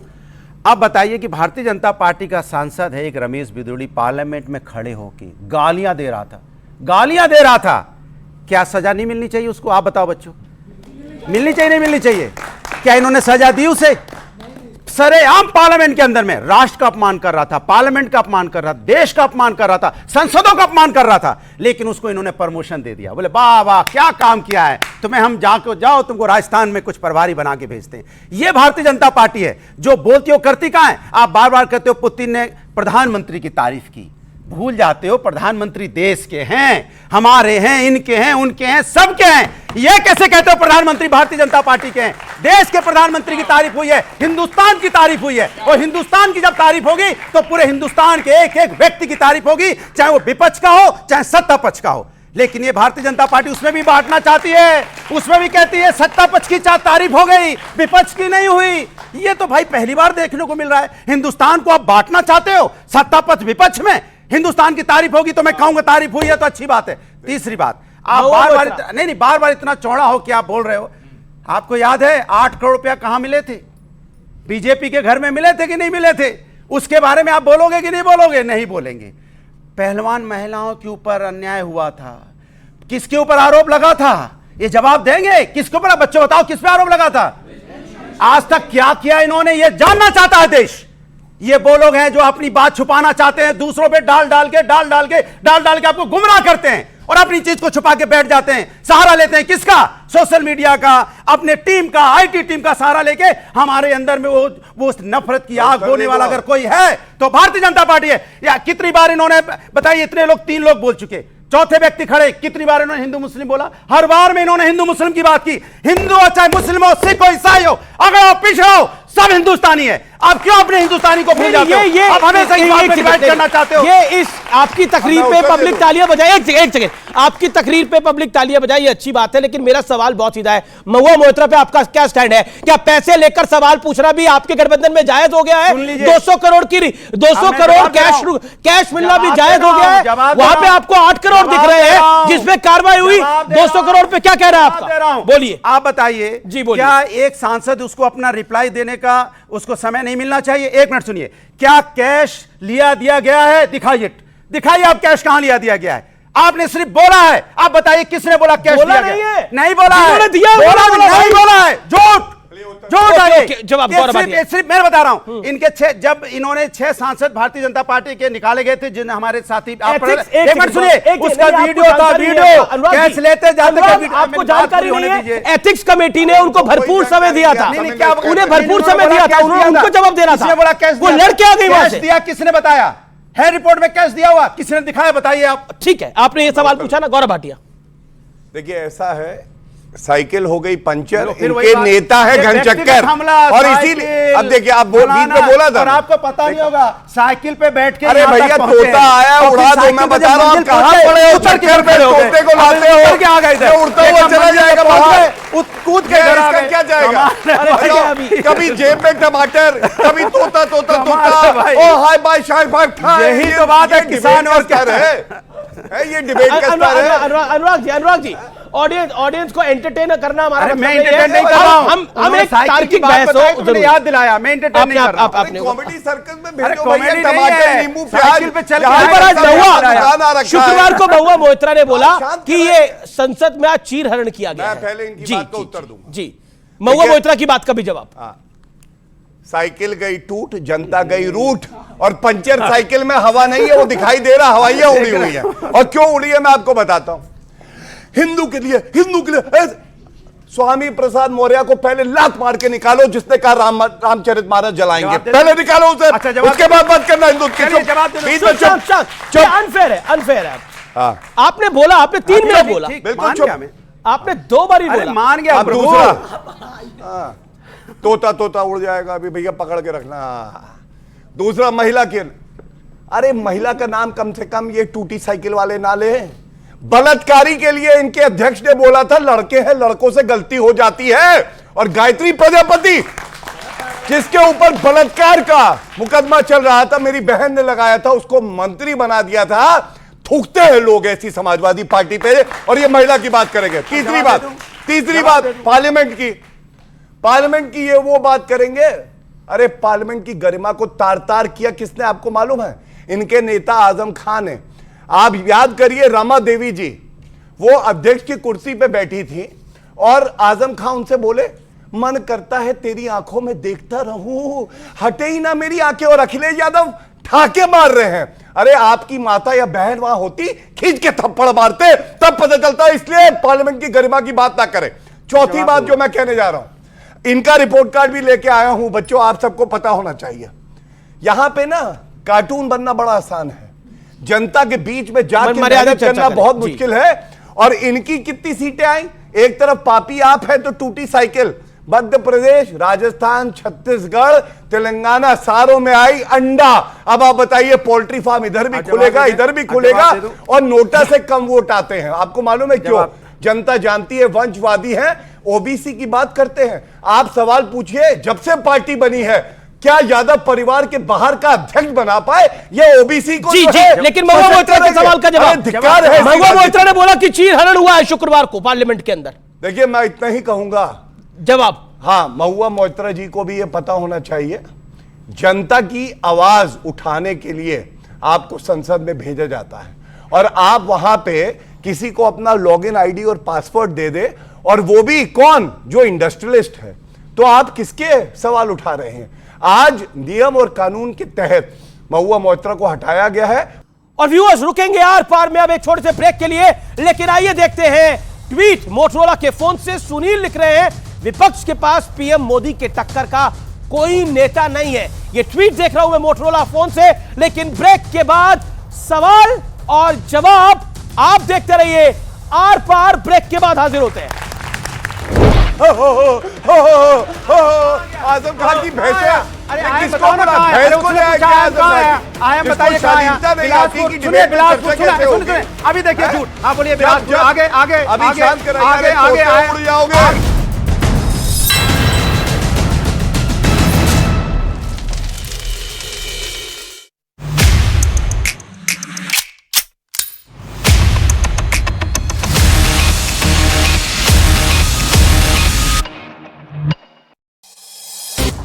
अब बताइए कि भारतीय जनता पार्टी का सांसद है एक रमेश बिदुड़ी, पार्लियामेंट में खड़े होकर गालियां दे रहा था। क्या सजा नहीं मिलनी चाहिए उसको? आप बताओ बच्चों, मिलनी चाहिए नहीं मिलनी चाहिए? क्या इन्होंने सजा दी उसे? सरेआम पार्लियामेंट के अंदर में राष्ट्र का अपमान कर रहा था, पार्लियामेंट का अपमान कर रहा था, देश का अपमान कर रहा था, संसदों का अपमान कर रहा था, लेकिन उसको इन्होंने प्रमोशन दे दिया। बोले वाह वाह क्या काम किया है, तुम्हें हम जाओ तुमको राजस्थान में कुछ प्रभारी बना के भेजते हैं। यह भारतीय जनता पार्टी है जो बोलती हो करती कहां है। आप बार बार कहते हो पुतिन ने प्रधानमंत्री की तारीफ की, भूल जाते हो प्रधानमंत्री देश के हैं, हमारे हैं, इनके हैं, उनके हैं, सबके हैं। ये कैसे कहते हो प्रधानमंत्री भारतीय जनता पार्टी के हैं? देश के प्रधानमंत्री की तारीफ हुई है, हिंदुस्तान की तारीफ हुई है, और हिंदुस्तान की जब तारीफ होगी तो पूरे हिंदुस्तान के एक एक व्यक्ति की तारीफ होगी, चाहे वो विपक्ष का हो चाहे सत्ता पक्ष का हो। लेकिन ये भारतीय जनता पार्टी उसमें भी बांटना चाहती है, उसमें भी कहती है सत्ता पक्ष की तारीफ हो गई, विपक्ष की नहीं हुई। ये तो भाई पहली बार देखने को मिल रहा है। हिंदुस्तान को आप बांटना चाहते हो, सत्ता पक्ष विपक्ष में, हिंदुस्तान की तारीफ होगी तो मैं कहूंगा तारीफ हुई है तो अच्छी बात है। तीसरी बात, आप बार बार इतना चौड़ा हो कि आप बोल रहे हो, आपको याद है 8 करोड़ रुपया कहां मिले थे? बीजेपी के घर में मिले थे कि नहीं मिले थे? उसके बारे में आप बोलोगे कि नहीं बोलोगे? नहीं बोलेंगे। पहलवान महिलाओं के ऊपर अन्याय हुआ था, किसके ऊपर आरोप लगा था? ये जवाब देंगे किसके ऊपर? बच्चों बताओ किस पे आरोप लगा था? आज तक क्या किया इन्होंने, ये जानना चाहता है देश। ये वो लोग हैं जो अपनी बात छुपाना चाहते हैं, दूसरों पे डाल डाल के आपको गुमराह करते हैं और अपनी चीज को छुपा के बैठ जाते हैं। सहारा लेते हैं किसका? सोशल मीडिया का, अपने टीम का, आईटी टीम का सहारा लेके। हमारे अंदर में वो नफरत की आग बोने वाला अगर कोई है तो भारतीय जनता पार्टी है। या कितनी बार इन्होंने बताइए, इतने लोग 3 लोग बोल चुके, चौथे व्यक्ति खड़े, कितनी बार इन्होंने हिंदू मुस्लिम बोला? हर बार में इन्होंने हिंदू मुस्लिम की बात की। हिंदू हो चाहे मुस्लिम हो, सिख हो, ईसाई हो, अगर आप पिछड़ा हो, सब हिंदुस्तानी है। आप क्यों अपने हिंदुस्तानी को भूल जाते हो? आप हमेशा इस बात पे डिबेट करना चाहते हो। ये इस आपकी तकरीर पे पब्लिक तालियां बजाए, एक सेकंड, आपकी तकरीर पे पब्लिक तालियां बजाए, ये अच्छी बात है, लेकिन मेरा सवाल बहुत सीधा है। महुआ मोइत्रा पे आपका क्या स्टैंड है? क्या पैसे लेकर सवाल पूछना भी आपके गठबंधन में जायज हो गया है? 200 करोड़ की 200 करोड़ कैश मिलना भी जायज हो गया है? वहां पे आपको 8 करोड़ दिख रहे हैं जिसमें कार्रवाई हुई। 200 करोड़ पे क्या कह रहा है आपका? बोलिए, आप बताइए जी, बोलिए। क्या एक सांसद उसको अपना रिप्लाई देने का उसको समय नहीं मिलना चाहिए? 1 मिनट सुनिए, क्या कैश लिया दिया गया है? दिखाइए आप कैश कहां लिया दिया गया है। आपने सिर्फ बोला है, आप बताइए किसने बोला कैश बोला दिया नहीं गया? है, नहीं बोला है, नहीं बोला है, झूठ आइए। जवाब सिर्फ मैं बता रहा हूं, इनके जब इन्होंने 6 सांसद भारतीय जनता पार्टी के निकाले गए थे, जिन हमारे साथी, एक मिनट सुनिए, उसका वीडियो था, वीडियो कैश लेते जाते, आपको जानकारी नहीं है? एथिक्स कमेटी ने उनको भरपूर समय दिया था, उन्हें भरपूर समय दिया था, उनको जवाब देना था। वो लड़के आ गई वहां से। दिया किसने बताया है? रिपोर्ट में कैश दिया हुआ किसने दिखाया? बताइए आप। ठीक है, आपने ये सवाल पूछा ना गौरव भाटिया। देखिए ऐसा है, साइकिल हो गई पंचर, इनके नेता है घनचक्कर, और इसीलिए अब देखिए आप बीच में बोला था, और आपको पता नहीं होगा साइकिल पे बैठ के। अरे भैया तोता आया उड़ा दो, मैं बता रहा हूँ कहां पड़े हो, चक्कर पे तोते को लाते हो, क्या आ गए, उड़ता हुआ चला जाएगा, कूद के इसका क्या जाएगा? कभी जेब में टमाटर, कभी तोता, ओ हाय बाय शाय बाय। यही तो बात है, किसान और क्या है ये डिबेट करता है। अनुराग जी, ऑडियंस को एंटरटेन करना हमारा, मैं एंटरटेन नहीं कर रहा हूं, हम एक तार्किक बहस हो, मुझे याद दिलाया, मैं एंटरटेन नहीं कर रहा हूं। आपने कॉमेडी सर्कस में भेजो भैया, टमाटर, नींबू, प्याज पे चल शुक्रवार को महुआ मोइत्रा ने बोला कि ये संसद में आज चीरहरण किया गया। मैं पहले इनकी बात का उत्तर दूंगा। जी, महुआ मोइत्रा की बात का भी जवाब। साइकिल गई टूट, जनता गई रूठ, और पंचर साइकिल में हवा नहीं है, वो दिखाई दे रहा, हवाइयां उड़ी हुई है। और क्यों उड़ी है मैं आपको बताता हूं। हिंदू के लिए स्वामी प्रसाद मौर्य को पहले लात मार के निकालो, जिसने कहा रामचरितमानस जलाएंगे, पहले निकालो उसे। अच्छा, उसके बाद बात करना हिंदू के। अनफेयर है। आपने बोला, आपने 3 मिनट बोला, बिल्कुल चुप। आपने 2 बार ही बोला, मान गया। दूसरा तोता उड़ जाएगा, अभी भैया पकड़ के रखना। दूसरा महिला के, अरे महिला का नाम कम से कम ये टूटी साइकिल वाले ना ले। बलात्कारी के लिए इनके अध्यक्ष ने बोला था लड़के हैं, लड़कों से गलती हो जाती है। और गायत्री प्रजापति, जिसके ऊपर बलात्कार का मुकदमा चल रहा था, मेरी बहन ने लगाया था, उसको मंत्री बना दिया था। थूकते हैं लोग ऐसी समाजवादी पार्टी पे, और ये महिला की बात करेंगे। तीसरी बात पार्लियामेंट की ये वो बात करेंगे। अरे पार्लियामेंट की गरिमा को तार तार किया किसने, आपको मालूम है? इनके नेता आजम खान है। आप याद करिए, रमा देवी जी वो अध्यक्ष की कुर्सी पे बैठी थी, और आजम खान उनसे बोले, मन करता है तेरी आंखों में देखता रहूं, हटे ही ना मेरी आंखें। और अखिलेश यादव ठाके मार रहे हैं। अरे आपकी माता या बहन वहां होती, खींच के थप्पड़ मारते, तब पता चलता। इसलिए पार्लियामेंट की गरिमा की बात ना करें। चौथी बात जो मैं कहने जा रहा हूं, इनका रिपोर्ट कार्ड भी लेके आया हूं। बच्चों, आप सबको पता होना चाहिए, यहां पे ना कार्टून बनना बड़ा आसान है। जनता के बीच में जाकर मर्यादित मेहनत चर्चा करना करें। बहुत जी। मुश्किल है। और इनकी कितनी सीटें आई, एक तरफ पापी आप है तो टूटी साइकिल। मध्य प्रदेश, राजस्थान, छत्तीसगढ़, तेलंगाना सारों में आई अंडा। अब आप बताइए, पोल्ट्री फार्म इधर भी खुलेगा, इधर भी खुलेगा, और नोटा से कम वोट आते हैं। आपको मालूम है क्यों? जनता जानती है वंशवादी है, ओबीसी की बात करते हैं। आप सवाल पूछिए, जब से पार्टी बनी है क्या यादव परिवार के बाहर का अध्यक्ष बना पाए? ये ओबीसी को जी जो जी, है, लेकिन महुआ मोइत्रा के सवाल का जवाब, धिक्कार है। महुआ मोइत्रा ने बोला कि चीरहरण हुआ है शुक्रवार को पार्लियामेंट के अंदर। देखिए, मैं इतना ही कहूंगा जवाब। हाँ, महुआ मोइत्रा जी को भी ये पता होना चाहिए, जनता की आवाज उठाने के लिए आपको संसद में भेजा जाता है, और आप वहां पे किसी को अपना लॉगिन आईडी और पासवर्ड दे दे, और वो भी कौन? जो इंडस्ट्रियलिस्ट है। तो आप किसके सवाल उठा रहे हैं? आज नियम और कानून के तहत महुआ मोइत्रा को हटाया गया है। और व्यूअर्स, रुकेंगे आर पार में अब एक छोटे से ब्रेक के लिए, लेकिन आइए देखते हैं ट्वीट मोटरोला के फोन से। सुनील लिख रहे हैं, विपक्ष के पास पीएम मोदी के टक्कर का कोई नेता नहीं है। ये ट्वीट देख रहा हूं मैं मोटरोला फोन से, लेकिन ब्रेक के बाद सवाल और जवाब आप देखते रहिए। आर पार ब्रेक के बाद हाजिर होते हैं। आजम खान की भैंस, अरे किसको बोला? भैंस को ले आया आजम खान? बताइए, शालीनता नहीं आती कि डिबेट में चर्चा कैसे होगी? अभी देखिए झूठ। हाँ बोलिए, जब- आगे आगे अभी शांत कराइए, आगे आगे आगे उड़ जाओगे।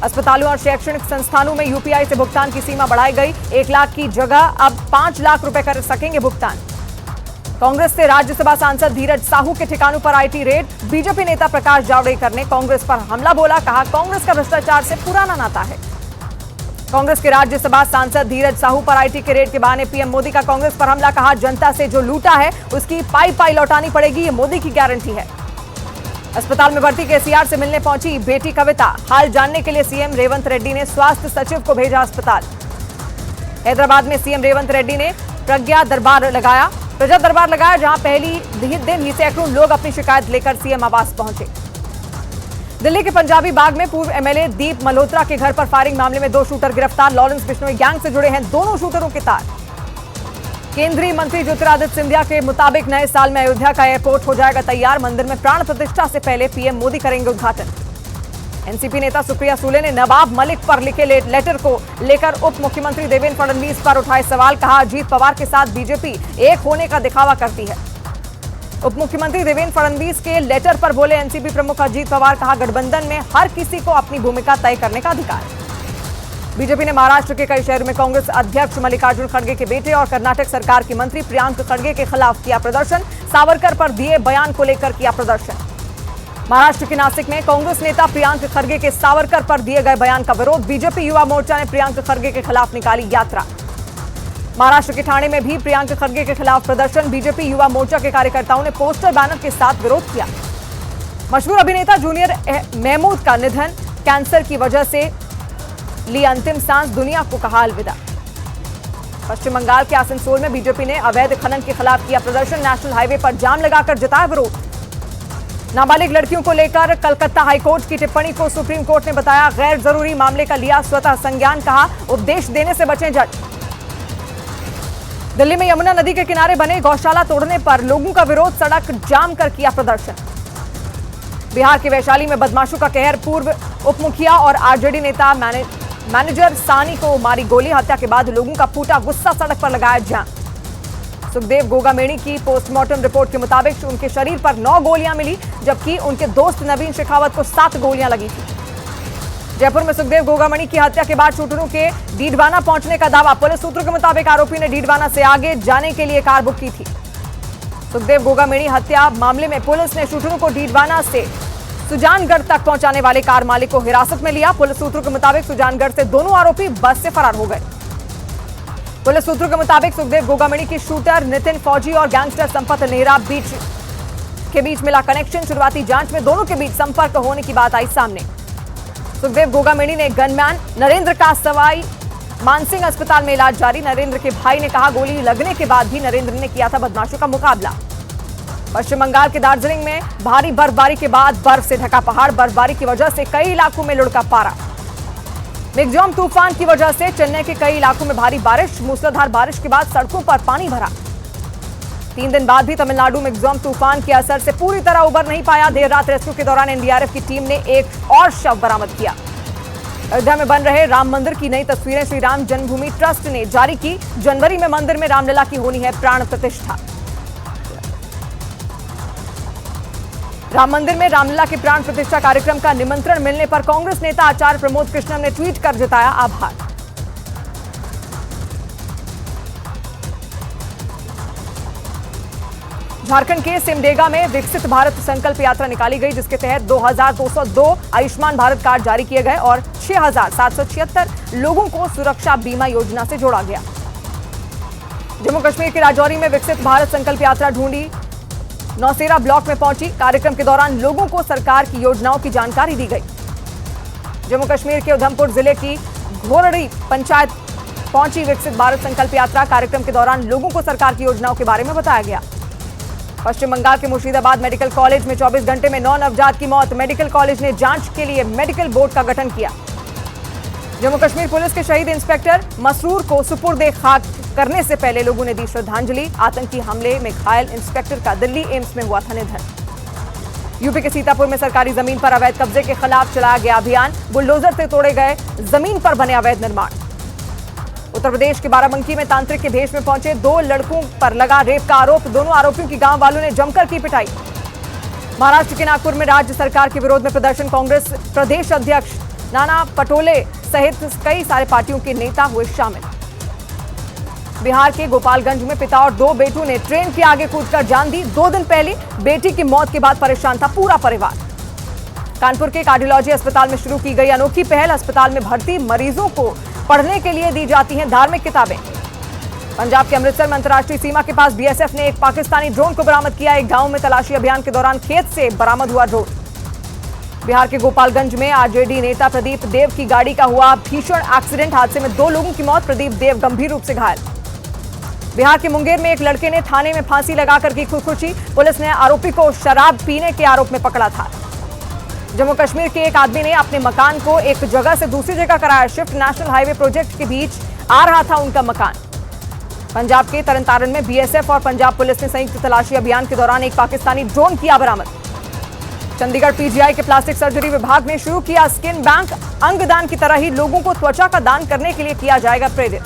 अस्पतालों और शैक्षणिक संस्थानों में यूपीआई से भुगतान की सीमा बढ़ाई गई। 1 लाख की जगह अब 5 लाख रुपए कर सकेंगे भुगतान। कांग्रेस से राज्यसभा सांसद धीरज साहू के ठिकानों पर आईटी रेड। बीजेपी नेता प्रकाश जावड़ेकर ने कांग्रेस पर हमला बोला, कहा कांग्रेस का भ्रष्टाचार से पुराना नाता है। कांग्रेस के राज्यसभा सांसद धीरज साहू पर आईटी के रेड के बहाने पीएम मोदी का कांग्रेस पर हमला, कहा जनता से जो लूटा है उसकी पाई पाई लौटानी पड़ेगी, ये मोदी की गारंटी है। अस्पताल में भर्ती केसीआर से मिलने पहुंची बेटी कविता। हाल जानने के लिए सीएम रेवंत रेड्डी ने स्वास्थ्य सचिव को भेजा अस्पताल। हैदराबाद में सीएम रेवंत रेड्डी ने प्रजा दरबार लगाया, जहां पहली दिन ही सैकड़ों लोग अपनी शिकायत लेकर सीएम आवास पहुंचे। दिल्ली के पंजाबी बाग में पूर्व एमएलए दीप मल्होत्रा के घर पर फायरिंग मामले में 2 शूटर गिरफ्तार। लॉरेंस बिश्नोई गैंग से जुड़े हैं दोनों शूटरों के तार। केंद्रीय मंत्री ज्योतिरादित्य सिंधिया के मुताबिक नए साल में अयोध्या का एयरपोर्ट हो जाएगा तैयार। मंदिर में प्राण प्रतिष्ठा से पहले पीएम मोदी करेंगे उद्घाटन। एनसीपी नेता सुप्रिया सूले ने नवाब मलिक पर लिखे लेटर को लेकर उप मुख्यमंत्री देवेंद्र फडणवीस पर उठाए सवाल, कहा अजीत पवार के साथ बीजेपी एक होने का दिखावा करती है। उप मुख्यमंत्री देवेंद्र फडणवीस के लेटर पर बोले एनसीपी प्रमुख अजीत पवार, कहा गठबंधन में हर किसी को अपनी भूमिका तय करने का अधिकार है। बीजेपी ने महाराष्ट्र के कई शहरों में कांग्रेस अध्यक्ष मल्लिकार्जुन खड़गे के बेटे और कर्नाटक सरकार के मंत्री प्रियांक खड़गे के खिलाफ किया प्रदर्शन। सावरकर पर दिए बयान को लेकर किया प्रदर्शन। महाराष्ट्र के नासिक में कांग्रेस नेता प्रियांक खड़गे के सावरकर पर दिए गए बयान का विरोध। बीजेपी युवा मोर्चा ने प्रियांक खड़गे के खिलाफ निकाली यात्रा। महाराष्ट्र के ठाणे में भी प्रियांक खड़गे के खिलाफ प्रदर्शन। बीजेपी युवा मोर्चा के कार्यकर्ताओं ने पोस्टर बैनर के साथ विरोध किया। मशहूर अभिनेता जूनियर महमूद का निधन, कैंसर की वजह से ली अंतिम सांस, दुनिया को कहा अलविदा। पश्चिम बंगाल के आसनसोल में बीजेपी ने अवैध खनन के खिलाफ किया प्रदर्शन। नेशनल हाईवे पर जाम लगाकर जताया विरोध। नाबालिग लड़कियों को लेकर कलकत्ता हाईकोर्ट की टिप्पणी को सुप्रीम कोर्ट ने बताया गैर जरूरी, मामले का लिया स्वतः संज्ञान, कहा उपदेश देने से बचें जज। दिल्ली में यमुना नदी के किनारे बने गौशाला तोड़ने पर लोगों का विरोध, सड़क जाम कर किया प्रदर्शन। बिहार के वैशाली में बदमाशों का कहर, पूर्व उप मुखिया और आरजेडी नेता मैनेजर सानी को मारी गोली। हत्या के बाद लोगों का फूटा गुस्सा, सड़क पर लगाया जाम। सुखदेव गोगामेणी की पोस्टमार्टम रिपोर्ट के मुताबिक उनके शरीर पर 9 गोलियां मिली, जबकि उनके दोस्त नवीन शेखावत को 7 गोलियां लगी थी। जयपुर में सुखदेव गोगामेणी की हत्या के बाद शूटरों के डीडवाना पहुंचने का दावा। पुलिस सूत्रों के मुताबिक आरोपी ने डीडवाना से आगे जाने के लिए कार बुक की थी। सुखदेव गोगामेणी हत्या मामले में पुलिस ने शूटरों को डीडवाना से सुजानगढ़ तक पहुंचाने वाले कार मालिक को हिरासत में लिया। पुलिस सूत्रों के मुताबिक सुजानगढ़ से दोनों आरोपी बस से फरार हो गए। पुलिस सूत्रों के मुताबिक सुखदेव गोगामेणी की शूटर नितिन फौजी और गैंगस्टर संपत नेहरा के बीच मिला कनेक्शन। शुरुआती जांच में दोनों के बीच संपर्क होने की बात आई सामने। सुखदेव गोगामेणी ने गनमैन नरेंद्र का मानसिंह अस्पताल में इलाज जारी। नरेंद्र के भाई ने कहा, गोली लगने के बाद भी नरेंद्र ने किया था बदमाशों का मुकाबला। पश्चिम बंगाल के दार्जिलिंग में भारी बर्फबारी के बाद बर्फ से ढका पहाड़। बर्फबारी की वजह से कई इलाकों में लुढ़का पारा। मिगजॉम तूफान की वजह से चेन्नई के कई इलाकों में भारी बारिश। मूसलाधार बारिश के बाद सड़कों पर पानी भरा। 3 दिन बाद भी तमिलनाडु में मिगजॉम तूफान के असर से पूरी तरह उबर नहीं पाया। देर रात रेस्क्यू के दौरान एनडीआरएफ की टीम ने एक और शव बरामद किया। अयोध्या में बन रहे राम मंदिर की नई तस्वीरें श्री राम जन्मभूमि ट्रस्ट ने जारी की। जनवरी में मंदिर में रामलला की होनी है प्राण प्रतिष्ठा। राम मंदिर में रामलला के प्राण प्रतिष्ठा कार्यक्रम का निमंत्रण मिलने पर कांग्रेस नेता आचार्य प्रमोद कृष्णम ने ट्वीट कर जताया आभार। झारखंड के सिमडेगा में विकसित भारत संकल्प यात्रा निकाली गई, जिसके तहत 2202 आयुष्मान भारत कार्ड जारी किए गए और 6776 लोगों को सुरक्षा बीमा योजना से जोड़ा गया। जम्मू कश्मीर के राजौरी में विकसित भारत संकल्प यात्रा ढूंढी नौसेरा ब्लॉक में पहुंची। कार्यक्रम के दौरान लोगों को सरकार की योजनाओं की जानकारी दी गई। जम्मू कश्मीर के उधमपुर जिले की घोरड़ी पंचायत पहुंची विकसित भारत संकल्प यात्रा। कार्यक्रम के दौरान लोगों को सरकार की योजनाओं के बारे में बताया गया। पश्चिम बंगाल के मुर्शिदाबाद मेडिकल कॉलेज में 24 घंटे में 9 नवजात की मौत। मेडिकल कॉलेज ने जांच के लिए मेडिकल बोर्ड का गठन किया। जम्मू कश्मीर पुलिस के शहीद इंस्पेक्टर मसरूर को सुपुर्दे खाक करने से पहले लोगों ने दी श्रद्धांजलि। आतंकी हमले में घायल इंस्पेक्टर का दिल्ली एम्स में हुआ था निधन। यूपी के सीतापुर में सरकारी जमीन पर अवैध कब्जे के खिलाफ चलाया गया अभियान। बुलडोजर से तोड़े गए जमीन पर बने अवैध निर्माण। उत्तर प्रदेश के बाराबंकी में तांत्रिक के भेष में पहुंचे 2 लड़कों पर लगा रेप का आरोप। दोनों आरोपियों की गांव वालों ने जमकर की पिटाई। महाराष्ट्र के नागपुर में राज्य सरकार के विरोध में प्रदर्शन। कांग्रेस प्रदेश अध्यक्ष नाना पटोले सहित कई सारे पार्टियों के नेता हुए शामिल। बिहार के गोपालगंज में पिता और 2 बेटों ने ट्रेन के आगे कूदकर जान दी। 2 दिन पहले बेटी की मौत के बाद परेशान था पूरा परिवार। कानपुर के कार्डियोलॉजी अस्पताल में शुरू की गई अनोखी पहल। अस्पताल में भर्ती मरीजों को पढ़ने के लिए दी जाती हैं धार्मिक किताबें। पंजाब के अमृतसर में अंतर्राष्ट्रीय सीमा के पास बीएसएफ ने एक पाकिस्तानी ड्रोन को बरामद किया। एक गांव में तलाशी अभियान के दौरान खेत से बरामद हुआ ड्रोन। बिहार के गोपालगंज में आरजेडी नेता प्रदीप देव की गाड़ी का हुआ भीषण एक्सीडेंट। हादसे में 2 लोगों की मौत। प्रदीप देव गंभीर रूप से घायल। बिहार के मुंगेर में एक लड़के ने थाने में फांसी लगाकर की खुदकुशी। पुलिस ने आरोपी को शराब पीने के आरोप में पकड़ा था। जम्मू कश्मीर के एक आदमी ने अपने मकान को एक जगह से दूसरी जगह कराया शिफ्ट। नेशनल हाईवे प्रोजेक्ट के बीच आ रहा था उनका मकान। पंजाब के तरनतारन में बीएसएफ और पंजाब पुलिस ने संयुक्त तलाशी अभियान के दौरान एक पाकिस्तानी ड्रोन किया बरामद। चंडीगढ़ पीजीआई के प्लास्टिक सर्जरी विभाग ने शुरू किया स्किन बैंक। अंगदान की तरह ही लोगों को त्वचा का दान करने के लिए किया जाएगा प्रेरित।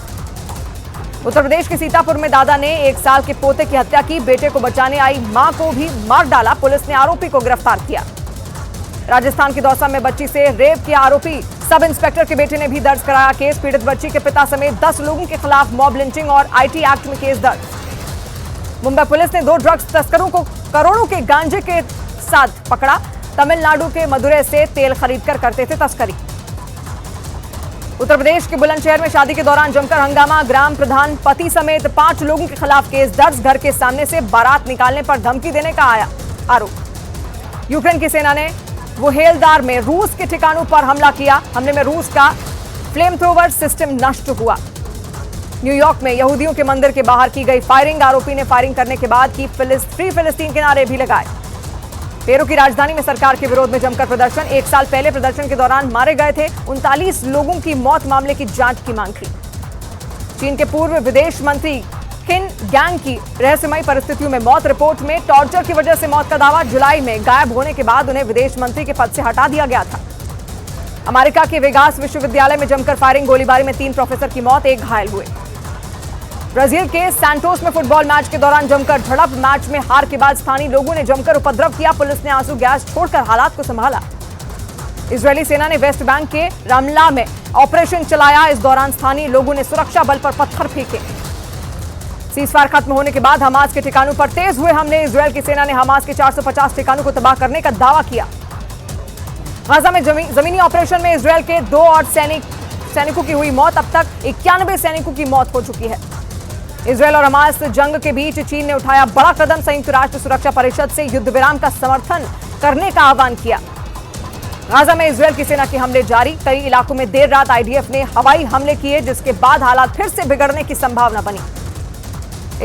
उत्तर प्रदेश के सीतापुर में दादा ने 1 साल के पोते की हत्या की। बेटे को बचाने आई मां को भी मार डाला। पुलिस ने आरोपी को गिरफ्तार किया। राजस्थान के दौसा में बच्ची से रेप के आरोपी सब इंस्पेक्टर के बेटे ने भी दर्ज कराया केस। पीड़ित बच्ची के पिता समेत 10 लोगों के खिलाफ मॉब लिंचिंग और आईटी एक्ट में केस दर्ज। मुंबई पुलिस ने 2 ड्रग्स तस्करों को करोड़ों के गांजे के साथ पकड़ा। तमिलनाडु के मदुरै से तेल खरीदकर करते थे तस्करी। उत्तर प्रदेश के बुलंदशहर में शादी के दौरान जमकर हंगामा। ग्राम प्रधान पति समेत 5 लोगों के खिलाफ केस दर्ज। घर के सामने से बारात निकालने पर धमकी देने का आया आरोप। यूक्रेन की सेना ने वोहेलदार में रूस के ठिकानों पर हमला किया। हमले में रूस का फ्लेम थ्रोवर सिस्टम नष्ट हुआ। न्यूयॉर्क में यहूदियों के मंदिर के बाहर की गई फायरिंग। आरोपी ने फायरिंग करने के बाद की फ्री फिलिस्तीन के नारे भी लगाए। पेरू की राजधानी में सरकार के विरोध में जमकर प्रदर्शन। 1 साल पहले प्रदर्शन के दौरान मारे गए थे 39 लोगों की मौत मामले की जांच की मांग की। चीन के पूर्व विदेश मंत्री किन गैंग की रहस्यमयी परिस्थितियों में मौत। रिपोर्ट में टॉर्चर की वजह से मौत का दावा। जुलाई में गायब होने के बाद उन्हें विदेश मंत्री के पद से हटा दिया गया था। अमेरिका के वेगास विश्वविद्यालय में जमकर फायरिंग। गोलीबारी में 3 प्रोफेसर की मौत, 1 घायल हुए। ब्राजील के सैंटोस में फुटबॉल मैच के दौरान जमकर झड़प। मैच में हार के बाद स्थानीय लोगों ने जमकर उपद्रव किया। पुलिस ने आंसू गैस छोड़कर हालात को संभाला। इजरायली सेना ने वेस्ट बैंक के रामल्ला में ऑपरेशन चलाया। इस दौरान स्थानीय लोगों ने सुरक्षा बल पर पत्थर फेंके। सीजफायर खत्म होने के बाद हमास के ठिकानों पर तेज हुए हमले। इजरायल की सेना ने हमास के 450 ठिकानों को तबाह करने का दावा किया। गाजा में जमीनी ऑपरेशन में इजरायल के 2 और सैनिकों की हुई मौत। अब तक 91 सैनिकों की मौत हो चुकी है। इजरायल और हमास जंग के बीच चीन ने उठाया बड़ा कदम। संयुक्त राष्ट्र सुरक्षा परिषद से युद्ध विराम का समर्थन करने का आह्वान किया। गाजा में इजरायल की सेना के हमले जारी, कई इलाकों में देर रात आईडीएफ ने हवाई हमले किए, जिसके बाद हालात फिर से बिगड़ने की संभावना बनी।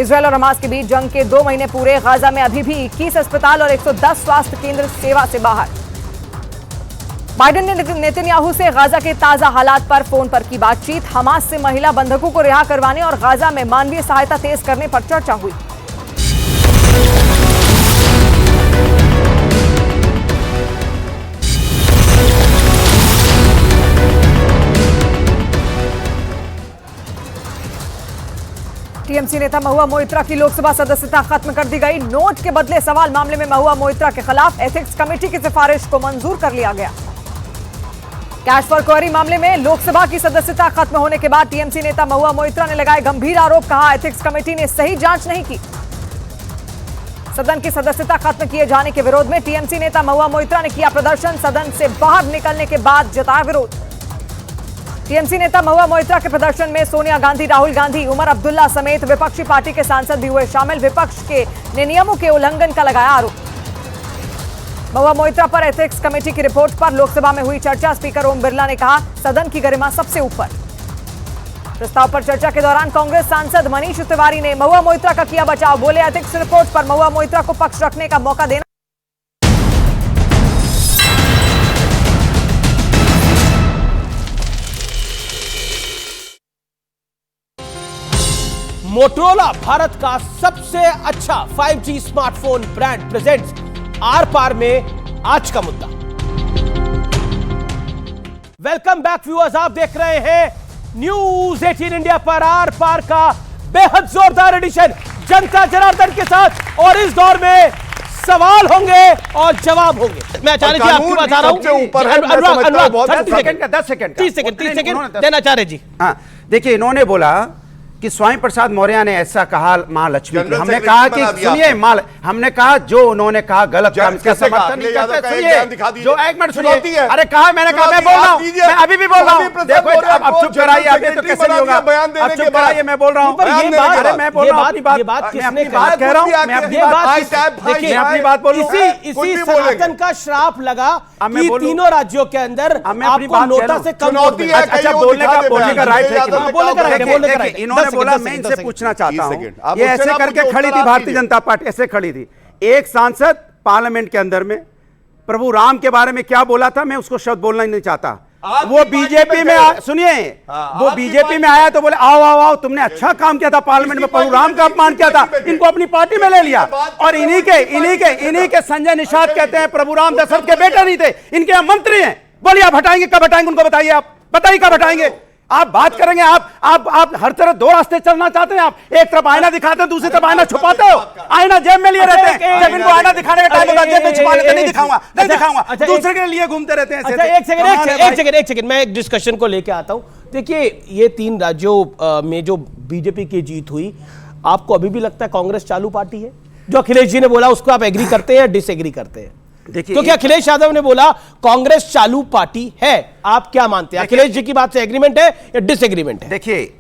इजरायल और हमास के बीच जंग के 2 महीने पूरे, गाजा में अभी भी 21 अस्पताल और 110 स्वास्थ्य केंद्र सेवा से बाहर। बाइडेन ने नेतन्याहू से गाजा के ताजा हालात पर फोन पर की बातचीत, हमास से महिला बंधकों को रिहा करवाने और गाजा में मानवीय सहायता तेज करने पर चर्चा हुई। टीएमसी नेता महुआ मोइत्रा की लोकसभा सदस्यता खत्म कर दी गई, नोट के बदले सवाल मामले में महुआ मोइत्रा के खिलाफ एथिक्स कमेटी की सिफारिश को मंजूर कर लिया गया। कैश फॉर क्वेरी मामले में लोकसभा की सदस्यता खत्म होने के बाद टीएमसी नेता महुआ मोइत्रा ने लगाए गंभीर आरोप, कहा एथिक्स कमेटी ने सही जांच नहीं की। सदन की सदस्यता खत्म किए जाने के विरोध में टीएमसी नेता महुआ मोइत्रा ने किया प्रदर्शन, सदन से बाहर निकलने के बाद जताया विरोध। टीएमसी नेता महुआ मोइत्रा के प्रदर्शन में सोनिया गांधी, राहुल गांधी, उमर अब्दुल्ला समेत विपक्षी पार्टी के सांसद भी हुए शामिल, विपक्ष के नियमों के उल्लंघन का लगाया आरोप। महुआ मोइत्रा पर एथिक्स कमेटी की रिपोर्ट पर लोकसभा में हुई चर्चा, स्पीकर ओम बिरला ने कहा सदन की गरिमा सबसे ऊपर। प्रस्ताव पर चर्चा के दौरान कांग्रेस सांसद मनीष तिवारी ने महुआ मोइत्रा का किया बचाव, बोले एथिक्स रिपोर्ट पर महुआ मोइत्रा को पक्ष रखने का मौका देना। मोटोरोला भारत का सबसे अच्छा 5G स्मार्टफोन ब्रांड प्रेजेंट्स आर पार में आज का मुद्दा। वेलकम बैक व्यूअर्स, आप देख रहे हैं न्यूज 18 इंडिया पर आर पार का बेहद जोरदार एडिशन जनता जनार्दन के साथ, और इस दौर में सवाल होंगे और जवाब होंगे। मैं आचार्य जी आपकी बात आ रहा हूं, 10 सेकंड 30 सेकंड देना आचार्य जी। हाँ, देखिए इन्होंने बोला कि स्वामी प्रसाद मौर्य ने ऐसा कहा मां लक्ष्मी की, हमने कहा कि सुनिए हमने कहा जो उन्होंने कहा गलत काम, इसका समर्थन नहीं करते। सुनिए जो एक मिनट सुनिए, अरे कहा मैंने कहा, मैं बोल रहा हूं, मैं अभी भी बोल रहा हूं। देखो अब चुप कराइए, अभी तो कैसे नहीं होगा, अब चुप कराइए, मैं बोल रहा हूं। अरे मैं बोल रहा हूं अपनी बात, मैं अपनी बात कह रहा हूं, मैं अपनी बात बोल रहा हूं। इसी सनातन का श्राप लगा कि तीनों राज्यों के अंदर आपको नोटा से कम वोट मिले। अच्छा बोलने का राइट है। इन्होंने बोला, मैं इनसे पूछना चाहता हूं, ये ऐसे करके खड़ी थी भारतीय जनता पार्टी, ऐसे खड़ी थी, एक सांसद पार्लियामेंट के अंदर में प्रभु राम के बारे में क्या बोला था, मैं उसको शब्द बोलना ही नहीं चाहता। वो बीजेपी में सुनिए, वो बीजेपी में आया तो बोले आओ आओ आओ, तुमने अच्छा काम किया था पार्लियामेंट में, प्रभु राम का अपमान किया था, इनको अपनी पार्टी में ले लिया। और इन्हीं के संजय निषाद कहते हैं प्रभु राम दशरथ के बेटा नहीं थे, इनके यहाँ मंत्री हैं। बोलिए आप हटाएंगे, कब हटाएंगे उनको बताइए, आप बताइए कब हटाएंगे। आप बात करेंगे, आप हर तरह दो रास्ते चलना चाहते हैं। आप एक तरफ आईना दिखाते हैं, दूसरी तरफ आईना छुपाते हो, आईना जेब में लिए रहते हैं, जब इनको आईना दिखाने का टाइम होता है जेब में छुपा लेते, नहीं दिखाऊंगा, दूसरे के लिए घूमते रहते हैं। एक सेकंड मैं एक डिस्कशन को लेके आता हूं। देखिए ये 3 राज्यों में जो बीजेपी की जीत हुई, आपको अभी भी लगता है कांग्रेस चालू पार्टी है? जो अखिलेश जी ने बोला उसको आप एग्री करते हैं या डिसएग्री करते हैं? देखिए क्योंकि अखिलेश यादव ने बोला कांग्रेस चालू पार्टी है, आप क्या मानते हैं? अखिलेश जी की बात से एग्रीमेंट है या डिसएग्रीमेंट है? देखिए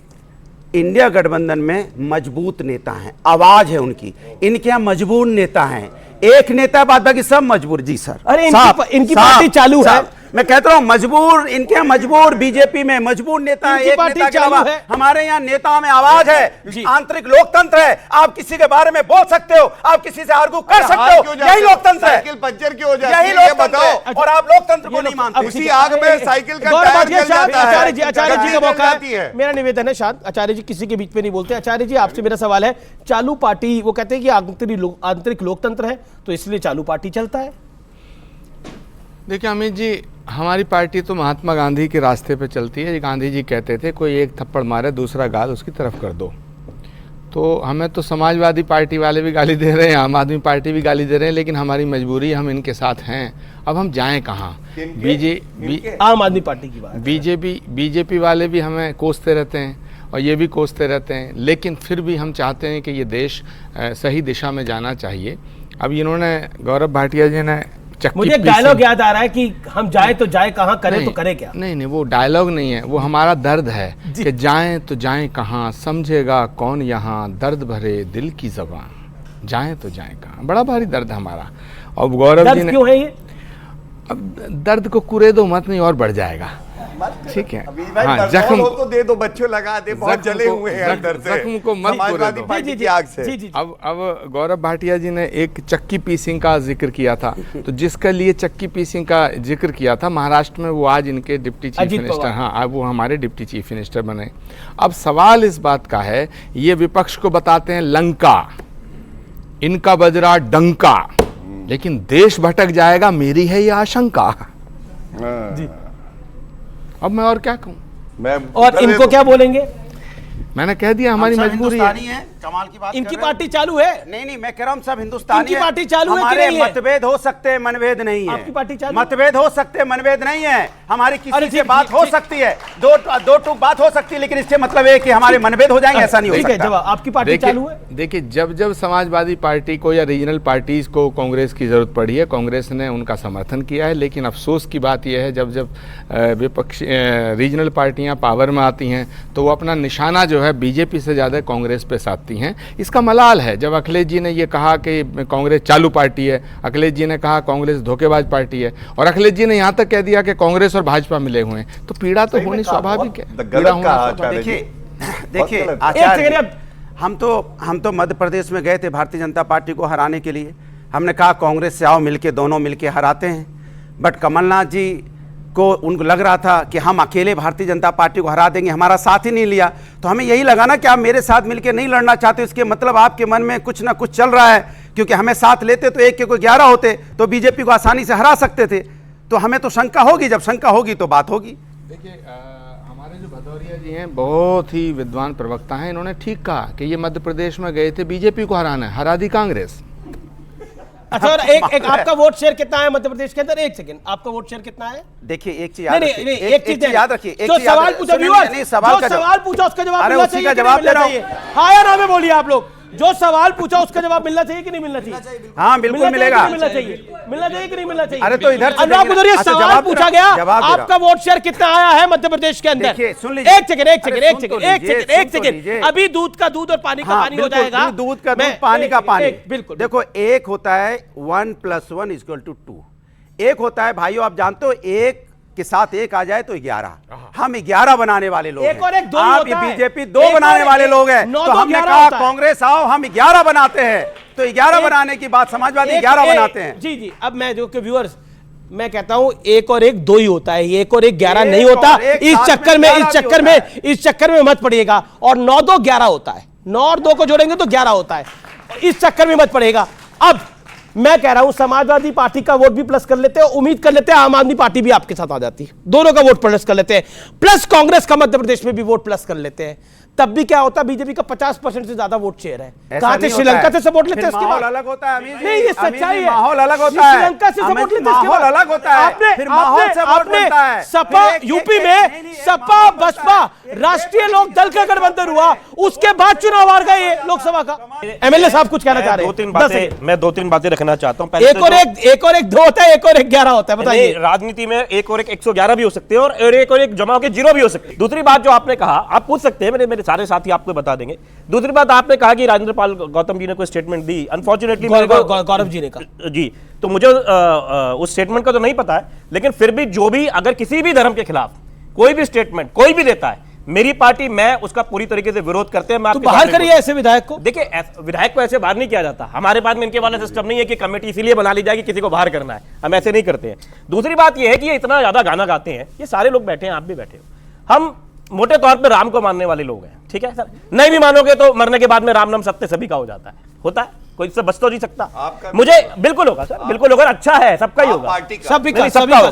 इंडिया गठबंधन में मजबूत नेता हैं, आवाज है उनकी, इनके यहाँ मजबूर नेता हैं, एक नेता बाद बाकी सब मजबूर। जी सर, अरे इनकी पार्टी चालू है, मैं कहता हूं मजबूर, इनके यहाँ मजबूर, बीजेपी में मजबूर नेता है, एक नेता के अलावा हमारे यहाँ नेताओं में आवाज है, आंतरिक लोकतंत्र है। आप किसी के बारे में बोल सकते हो, आप किसी से आर्गू कर सकते हो, यही लोकतंत्र है। पंचर क्यों हो जाती है, यही लोकतंत्र है, और आप लोकतंत्र को नहीं मानते। उसी आग में साइकिल का टायर जल जाता है। आचार्य जी का मौका है, मेरा निवेदन है शांत, आचार्य जी किसी के बीच में नहीं बोलते। आचार्य जी आपसे मेरा सवाल है, चालू पार्टी वो कहते हैं कि आंतरिक लोकतंत्र है तो इसलिए चालू पार्टी चलता है। देखिए अमित जी, हमारी पार्टी तो महात्मा गांधी के रास्ते पे चलती है। गांधी जी कहते थे कोई एक थप्पड़ मारे दूसरा गाल उसकी तरफ कर दो। तो हमें तो समाजवादी पार्टी वाले भी गाली दे रहे हैं, आम आदमी पार्टी भी गाली दे रहे हैं, लेकिन हमारी मजबूरी, हम इनके साथ हैं। अब हम जाएं कहाँ? आम आदमी पार्टी की बात, बीजेपी वाले भी हमें कोसते रहते हैं और ये भी कोसते रहते हैं, लेकिन फिर भी हम चाहते हैं कि ये देश सही दिशा में जाना चाहिए। अब इन्होंने गौरव भाटिया जी ने मुझे एक डायलॉग याद आ रहा है कि हम जाए तो जाए कहाँ, करें तो करें क्या? नहीं, वो डायलॉग नहीं है, वो हमारा दर्द है कि जाएं तो जाएं कहाँ, समझेगा कौन यहाँ, दर्द भरे दिल की ज़बान, जाएं तो जाएं कहाँ। बड़ा भारी दर्द है हमारा। और गौरव जी ने, क्यों है ये? अब दर्द को कुरेदो मत, नहीं और बढ़ जाएगा। ठीक है, हाँ, जख्म तो दे दो, बच्चों लगा दे, बहुत जले हुए हैं अंदर से, जख्म को मत समाजवादी पार्टी की आग से। अब गौरव भाटिया जी ने एक चक्की पीसिंग का जिक्र किया था, तो जिसके लिए चक्की पीसिंग का जिक्र किया था महाराष्ट्र में, वो आज इनके डिप्टी चीफ मिनिस्टर, हाँ, अब वो हमारे डिप्टी चीफ मिनिस्टर बने। अब सवाल इस बात का है, ये विपक्ष को बताते हैं लंका, इनका बजरा डंका, लेकिन देश भटक जाएगा मेरी है ये आशंका। जी, अब मैं और क्या कहूं, मैं और इनको क्या बोलेंगे? मैंने कह दिया हमारी मजबूरी है। कमाल की बात इनकी पार्टी चालू है। नहीं, मैं कह रहा हूं सब हिंदुस्तानी इनकी पार्टी चालू है कि हमारे नहीं है? मतभेद हो सकते हैं, मनभेद नहीं है। आपकी पार्टी चालू, मतभेद हो सकते हैं, मनभेद नहीं है। हमारी किसी से बात हो सकती है, दो टूक बात हो सकती है, लेकिन इससे मतलब है कि हमारे मनभेद हो जाएंगे, ऐसा नहीं हो सकता। जवाब, आपकी पार्टी चालू है। देखिए, जब समाजवादी पार्टी को या रीजनल पार्टीज को कांग्रेस की जरूरत पड़ी है, कांग्रेस ने उनका समर्थन किया है, लेकिन अफसोस की बात यह है जब विपक्ष रीजनल पार्टियां पावर में आती हैं तो वो अपना निशाना जो है बीजेपी से ज़्यादा कांग्रेस पे साधती हैं। इसका मलाल है, जब अखिलेश जी ने ये कहा कि कांग्रेस चालू पार्टी है, अखिलेश जी ने कहा कांग्रेस धोखेबाज पार्टी है, और अखिलेश जी ने यहाँ तक कह दिया कि कांग्रेस और भाजपा मिले हुए हैं, तो पीड़ा तो होनी स्वाभाविक है। देखिए आचार्य, हम तो मध्य प्रदेश में गए थे भारतीय जनता पार्टी को हराने के लिए। हमने कहा कांग्रेस से आओ मिलके, दोनों मिलके हराते हैं। बट कमलनाथ जी को उनको लग रहा था कि हम अकेले भारतीय जनता पार्टी को हरा देंगे, हमारा साथ ही नहीं लिया। तो हमें यही लगा ना कि आप मेरे साथ मिलके नहीं लड़ना चाहते, इसके मतलब आपके मन में कुछ ना कुछ चल रहा है, क्योंकि हमें साथ लेते तो एक के कोई 11 होते तो बीजेपी को आसानी से हरा सकते थे। तो हमें तो शंका होगी, जब शंका होगी तो बात होगी। देखिए, हमारे जो भदौरिया जी हैं बहुत ही विद्वान प्रवक्ता हैं, इन्होंने ठीक कहा कि ये मध्य प्रदेश में गए थे बीजेपी को हराना है, हरा दी कांग्रेस। अच्छा, और एक आपका वोट शेयर कितना है मध्य प्रदेश के अंदर? एक सेकंड, आपका वोट शेयर कितना है? देखिए, एक चीज याद रखिए, जो सवाल पूछा उसका जवाब मिलना चाहिए, जवाब दे रहा हूं। हाँ या ना में बोलिए आप लोग, जो सवाल पूछा उसका जवाब मिलना चाहिए कि नहीं मिलना चाहिए? हाँ, बिल्कुल मिलेगा। मिलना चाहिए कि नहीं मिलना चाहिए? अरे तो इधर अनुराग भदौरिया, सवाल पूछा गया, आपका वोट शेयर कितना आया है मध्य प्रदेश के अंदर? एक सेकंड, अभी दूध का दूध और पानी का पानी हो जाएगा। दूध का दूध, पानी का पानी। बिल्कुल देखो, एक होता है 1 + 1 = 2, एक होता है भाइयों, आप जानते हो, एक के साथ एक आ जाए तो 11, हम 11 बनाने वाले लोग एक और एक दो आप बीजेपी 2 बनाने वाले लोग हैं। तो हमने कहा कांग्रेस आओ हम 11 बनाते हैं, तो 11 बनाने की बात, समाजवादी 11 बनाते हैं। जी, अब मैं जो कि व्यूअर्स, मैं कहता हूं 1 और 1 2 ही होता है, 1 और 1 11 नहीं होता। इस चक्कर में मत पड़िएगा। और 9 2 11 होता है, 9 और 2 को जोड़ेंगे तो 11 होता है, इस चक्कर में मत पड़ेगा। अब मैं कह रहा हूं समाजवादी पार्टी का वोट भी प्लस कर लेते हैं, उम्मीद कर लेते हैं आम आदमी पार्टी भी आपके साथ आ जाती है, दोनों का वोट प्लस कर लेते हैं, प्लस कांग्रेस का मध्य प्रदेश में भी वोट प्लस कर लेते हैं, तब भी क्या होता है? बीजेपी का 50% से ज्यादा वोट शेयर है। कहां से? श्रीलंका से सपोर्ट लेते हैं, उसके बाद अलग होता है। नहीं, ये सच्चाई है, माहौल अलग होता है। श्रीलंका से सपोर्ट लेते हैं, माहौल अलग होता है, फिर माहौल से वोट मिलता है। सपा यूपी में सपा बसपा राष्ट्रीय लोक दल का गठबंधन हुआ, उसके बाद चुनाव हार गए लोकसभा का। एमएलए साहब कुछ कहना चाह रहे हैं? मैं 2-3 बातें रखना चाहता हूं। एक और एक 2 होता है, 1 और 1 11 होता है, बताइए। राजनीति में 1 और 1 111 भी हो सकते हैं, और 1 और 1 जमा होकर 0 भी हो सकते हैं। दूसरी बात जो आपने कहा, आप पूछ सकते हैं, मेरे सारे साथी आपको बता देंगे। दूसरी बात, आपने कहा कि राजेंद्र पाल गौतम जी ने कोई स्टेटमेंट दी, अनफॉर्चुनेटली गौरव जी ने कहा जी, तो मुझे उस स्टेटमेंट का तो नहीं पता है, लेकिन फिर भी जो भी अगर किसी भी धर्म के खिलाफ कोई भी स्टेटमेंट कोई भी देता है, मेरी पार्टी, मैं उसका पूरी तरीके से विरोध करते हैं। तो बाहर करिए ऐसे विधायक को। देखिए, विधायक को ऐसे बाहर नहीं किया जाता, हमारे पास में इनके वाला सिस्टम नहीं है कि कमेटी इसीलिए बना ली जाए कि किसी को बाहर करना है, हम ऐसे नहीं करते हैं। दूसरी बात यह है कि ये इतना ज्यादा गाना गाते हैं, ये सारे लोग बैठे हैं, आप भी बैठे हो, हम मोटे तौर पे राम को मानने वाले लोग हैं, ठीक है सर? नहीं भी मानोगे तो मरने के बाद में राम नाम सत्य सभी का हो जाता है, होता है, कोई इससे बच तो नहीं सकता। मुझे बिल्कुल होगा सर, बिल्कुल होगा, अच्छा है, सबका ही होगा,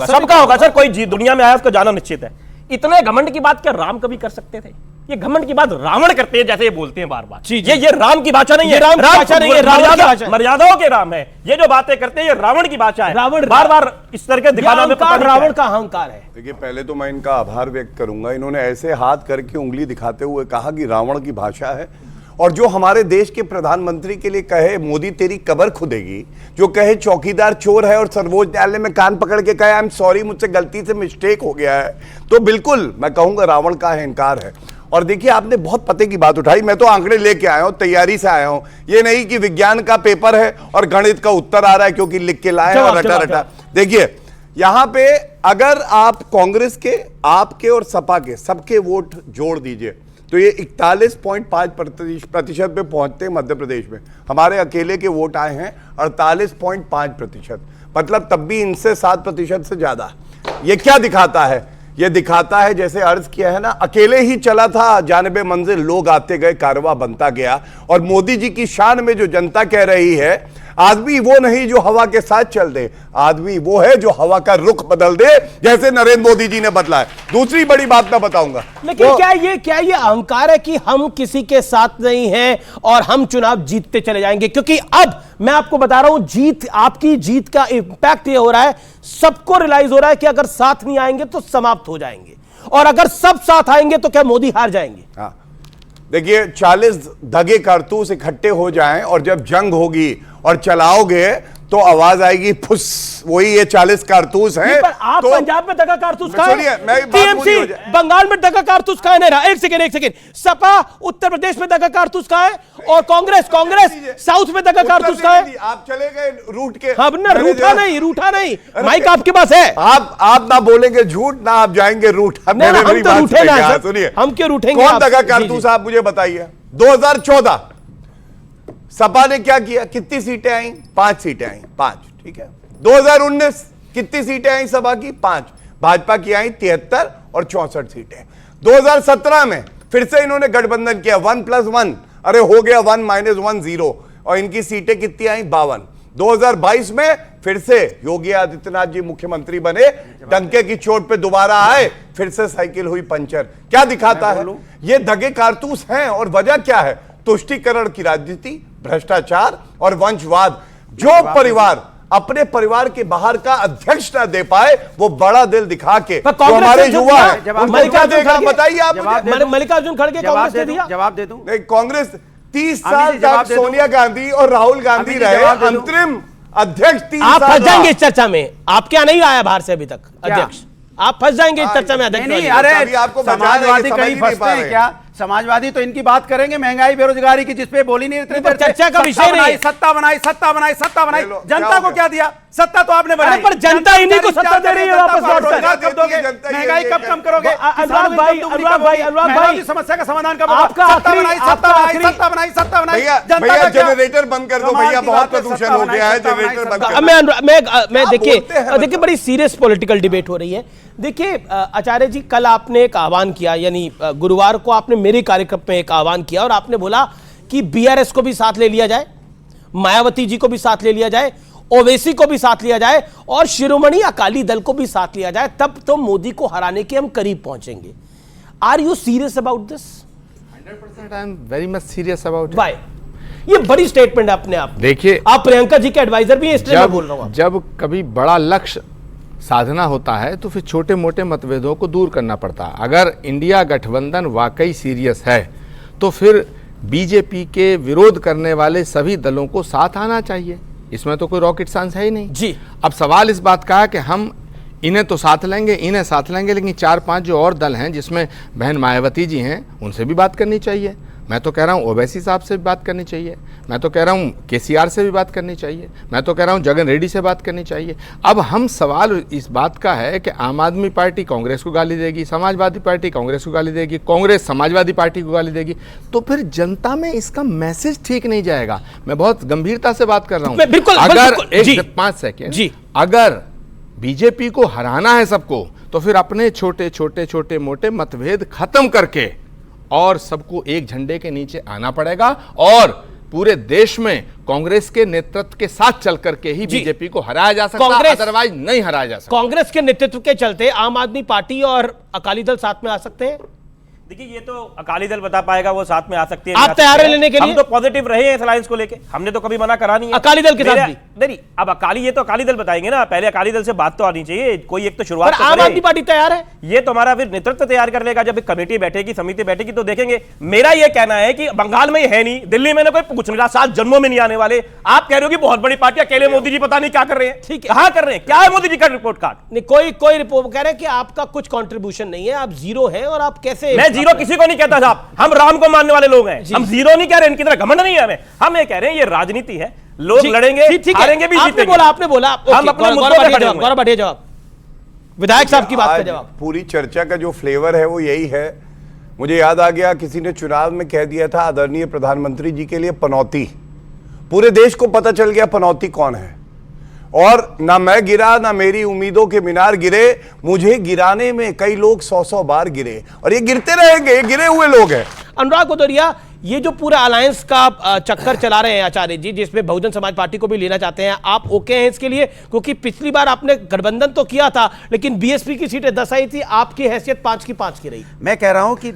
सबका होगा सर, कोई दुनिया में आया उसको जाना निश्चित है। इतने घमंड की बात क्या राम कभी कर सकते थे? ये घमंड की बात रावण करते हैं, जैसे ये बोलते हैं बार बार। ये राम की भाषा नहीं है, राम की भाषा नहीं है, मर्यादाओं के राम है। ये जो बातें करते हैं ये रावण की भाषा है, रावण बार बार इस तरह के दिखाना में रावण का अहंकार है। देखिए, पहले तो मैं इनका आभार व्यक्त करूंगा, इन्होंने ऐसे हाथ करके उंगली दिखाते हुए कहा कि रावण की भाषा है। और जो हमारे देश के प्रधानमंत्री के लिए कहे मोदी तेरी कब्र खुदेगी, जो कहे चौकीदार चोर है और सर्वोच्च न्यायालय में कान पकड़ के कहे आई एम सॉरी, मुझसे गलती से मिस्टेक हो गया है, तो बिल्कुल मैं कहूंगा रावण का अहंकार है। और देखिए, आपने बहुत पते की बात उठाई, मैं तो आंकड़े लेके आया हूं, तैयारी से आया हूं, ये नहीं कि विज्ञान का पेपर है और गणित का उत्तर आ रहा है क्योंकि लिख के लाए और रटा रटा। देखिए, यहां पे अगर आप कांग्रेस के, आपके और सपा के सबके वोट जोड़ दीजिए तो ये 41.5% पे पहुंचते हैं मध्य प्रदेश में। हमारे अकेले के वोट आए हैं 48.5%, मतलब तब भी इनसे 7% से ज्यादा। ये क्या दिखाता है? ये दिखाता है, जैसे अर्ज किया है ना, अकेले ही चला था जानिबे मंजिल, लोग आते गए, कारवां बनता गया। और मोदी जी की शान में जो जनता कह रही है, आदमी वो नहीं जो हवा के साथ चल दे, आदमी वो है जो हवा का रुख बदल दे, जैसे नरेंद्र मोदी जी ने बदला है। दूसरी बड़ी बात मैं बताऊंगा, लेकिन क्या ये अहंकार है कि हम किसी के साथ नहीं हैं और हम चुनाव जीतते चले जाएंगे? क्योंकि अब मैं आपको बता रहा हूं, आपकी जीत का इंपैक्ट ये हो रहा है, सबको रियलाइज हो रहा है कि अगर साथ नहीं आएंगे तो समाप्त हो जाएंगे, और अगर सब साथ आएंगे तो क्या मोदी हार जाएंगे? हाँ, देखिए 40 दगे कारतूस इकट्ठे हो जाएं और जब जंग होगी और चलाओगे तो आवाज आएगी फुस, वही ये 40 कारतूस हैं। पर आप तो पंजाब में दगा कारतूस का सुनिए, टीएमसी बंगाल में दगा कारतूस का है ना, एक सेकंड, सपा उत्तर प्रदेश में दगा कारतूस का है, और कांग्रेस साउथ में दगा कारतूस का है। आप चले गए रूट के, अब ना रूठा नहीं, माइक आपके पास है। आप ना बोलेंगे झूठ, ना आप जाएंगे रूठ। हम तो रूठे ना, सुनिए हम क्यों रूठेंगे? कौन दगा कारतूस आप मुझे बताइए। 2014 सपा ने क्या किया? कितनी सीटें आई? 5 सीटें आई, 5, ठीक है। 2019 कितनी सीटें आई सपा की? 5। भाजपा की आई 73 और 64 सीटें। 2017 में फिर से इन्होंने गठबंधन किया, 1+1, अरे हो गया 1 - 1 0, और इनकी सीटें कितनी आई? 52। 2022 में फिर से योगी आदित्यनाथ जी मुख्यमंत्री बने, डंके की चोट पे दोबारा आए, फिर से साइकिल हुई पंचर। क्या दिखाता है? ये दगे कारतूस हैं। और वजह क्या है? तुष्टीकरण की राजनीति, भ्रष्टाचार और वंशवाद। जो परिवार अपने परिवार के बाहर का अध्यक्ष ना दे पाए, वो बड़ा दिल दिखा के हमारे युवा है, बताइए आप। मल्लिकार्जुन खड़गे कांग्रेस ने दिया जवाब दे दूं? नहीं, कांग्रेस 30 साल तक सोनिया गांधी और राहुल गांधी रहे अंतरिम अध्यक्ष। 30 आप फंस जाएंगे इस चर्चा में, आप क्या नहीं आया बाहर से अभी तक अध्यक्ष? आप फंस जाएंगे इस चर्चा में अध्यक्ष। नहीं, अरे आपको समाजवादी कहीं फंसते हैं क्या? समाजवादी तो इनकी बात करेंगे महंगाई बेरोजगारी की, जिसपे बोली नहीं रही। चर्चा का विषय नहीं। सत्ता बनाई। जनता को क्या दिया? सत्ता तो आपने बनाई, पर जनता इन्हीं को सत्ता दे रही है। वापस कब दोगे? महंगाई कब कम करोगे? अनुराग भाई समस्या का समाधान कब? आपका सत्ता बनाई। भैया जनरेटर बंद कर दो भैया, बहुत प्रदूषण हो गया है, जनरेटर बंद कर। मैं देखिए बड़ी सीरियस पॉलिटिकल डिबेट हो रही है। देखिए आचार्य जी, कल आपने एक आह्वान किया, यानी गुरुवार को आपने मेरे कार्यक्रम में एक आह्वान किया और आपने बोला कि बीआरएस को भी साथ ले लिया जाए, मायावती जी को भी साथ ले लिया जाए, ओवैसी को भी साथ लिया जाए और शिरोमणि अकाली दल को भी साथ लिया जाए, तब तो मोदी को हराने के हम करीब पहुंचेंगे। Are you serious about this? 100% I am very much serious about it. Why? ये बड़ी स्टेटमेंट है अपने आप। देखिए, आप प्रियंका जी के एडवाइजर भी हैं, इसलिए मैं बोल रहा हूं। जब कभी बड़ा लक्ष्य साधना होता है तो फिर छोटे मोटे मतभेदों को दूर करना पड़ता है। अगर इंडिया गठबंधन वाकई सीरियस है तो फिर बीजेपी के विरोध करने वाले सभी दलों को साथ आना चाहिए, इसमें तो कोई रॉकेट साइंस है ही नहीं जी। अब सवाल इस बात का है कि हम इन्हें तो साथ लेंगे, इन्हें साथ लेंगे, लेकिन 4-5 जो और दल हैं जिसमें बहन मायावती जी हैं, उनसे भी बात करनी चाहिए। मैं तो कह रहा हूँ ओवैसी साहब से भी बात करनी चाहिए, मैं तो कह रहा हूँ केसीआर से भी बात करनी चाहिए, मैं तो कह रहा हूँ जगन रेड्डी से बात करनी चाहिए। अब हम सवाल इस बात का है कि आम आदमी पार्टी कांग्रेस को गाली देगी, समाजवादी पार्टी कांग्रेस को गाली देगी, कांग्रेस समाजवादी पार्टी को गाली देगी, तो फिर जनता में इसका मैसेज ठीक नहीं जाएगा। मैं बहुत गंभीरता से बात कर रहा हूँ। अगर 5 सेकेंड, अगर बीजेपी को हराना है सबको, तो फिर अपने छोटे मोटे मतभेद खत्म करके और सबको एक झंडे के नीचे आना पड़ेगा और पूरे देश में कांग्रेस के नेतृत्व के साथ चल करके ही बीजेपी को हराया जा सकता है, अदरवाइज नहीं हराया जा सकता। कांग्रेस के नेतृत्व के चलते आम आदमी पार्टी और अकाली दल साथ में आ सकते हैं। देखिए, ये तो अकाली दल बता पाएगा, वो साथ में आ सकती है। आप तैयार हैं लेने के लिए? हम तो पॉजिटिव रहे हैं इस अलायंस को लेके, हमने तो कभी मना करा नहीं है। अकाली दल के साथ भी नहीं, अब ये तो अकाली दल बताएंगे ना, पहले अकाली दल से बात तो आनी चाहिए, कोई एक तो शुरुआत। आम आदमी पार्टी तैयार है, ये तो हमारा फिर नेतृत्व तैयार कर लेगा। जब कमेटी बैठेगी, समिति बैठेगी तो देखेंगे। मेरा ये कहना है कि बंगाल में है नहीं, दिल्ली में कोई पूछ नहीं रहा, 7 जन्मों में नहीं आने वाले। आप कह रहे हो कि बहुत बड़ी पार्टी, अकेले मोदी जी पता नहीं क्या कर रहे हैं। ठीक है, कहां कर रहे हैं, क्या है मोदी जी का रिपोर्ट कार्ड? कोई रिपोर्ट कह रहे हैं कि आपका कुछ कंट्रीब्यूशन नहीं है, आप जीरो हैं। और आप कैसे? मैं जीरो किसी को नहीं कहता साहब, हम राम को मानने वाले लोग हैं, हम जीरो नहीं कह रहे, इनकी तरह घमंड नहीं है हमें। हम ये कह रहे हैं ये राजनीति है, लोग लड़ेंगे, हारेंगे भी, जीतेंगे। आपने बोला हम अपने मुद्दों पे खड़े हैं। गौरव भटिया जवाब। विधायक साहब की बात का आज जवाब। पूरी चर्चा का जो फ्लेवर है वो यही है। मुझे याद आ गया, किसी ने चुनाव में कह दिया था आदरणीय प्रधानमंत्री जी के लिए पनौती। पूरे देश को पता चल गया पनौती कौन है। और ना मैं गिरा ना मेरी उम्मीदों के मीनार गिरे, मुझे गिराने में कई लोग 100-100 बार गिरे और ये गिरते रहेंगे, ये गिरे हुए लोग हैं। अनुराग भदौरिया, ये जो पूरा अलायंस का चक्कर चला रहे हैं आचार्य जी, जिसमें बहुजन समाज पार्टी को भी लेना चाहते हैं, आप ओके हैं इसके लिए? क्योंकि पिछली बार आपने गठबंधन तो किया था लेकिन बीएसपी की सीटें 10 आई थी, आपकी हैसियत 5 की 5 की रही। मैं कह रहा हूं कि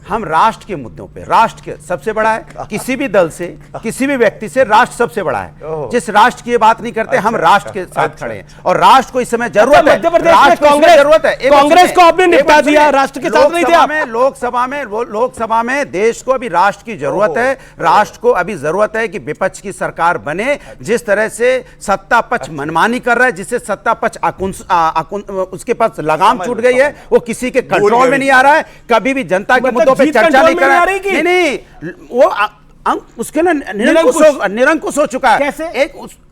हम राष्ट्र के मुद्दों पे, राष्ट्र के सबसे बड़ा है, किसी भी दल से किसी भी व्यक्ति से राष्ट्र सबसे बड़ा है। जिस राष्ट्र की बात नहीं करते, हम राष्ट्र के साथ खड़े हैं और राष्ट्र को इस समय जरूरत है। मध्य प्रदेश में कांग्रेस को आपने निपटा दिया, राष्ट्र के साथ नहीं दिया। लोकसभा में देश को अभी राष्ट्र की जरूरत है। राष्ट्र को अभी जरूरत है कि विपक्ष की सरकार बने। जिस तरह से सत्ता पक्ष मनमानी कर रहा है, जिससे सत्ता पक्ष उसके पास लगाम छूट गई है, वो किसी के कंट्रोल में नहीं आ रहा है। कभी भी जनता के मुद्दों पे चर्चा नहीं कर रहा है। नहीं, वो उसके लिए निरंकुश हो चुका है। कैसे?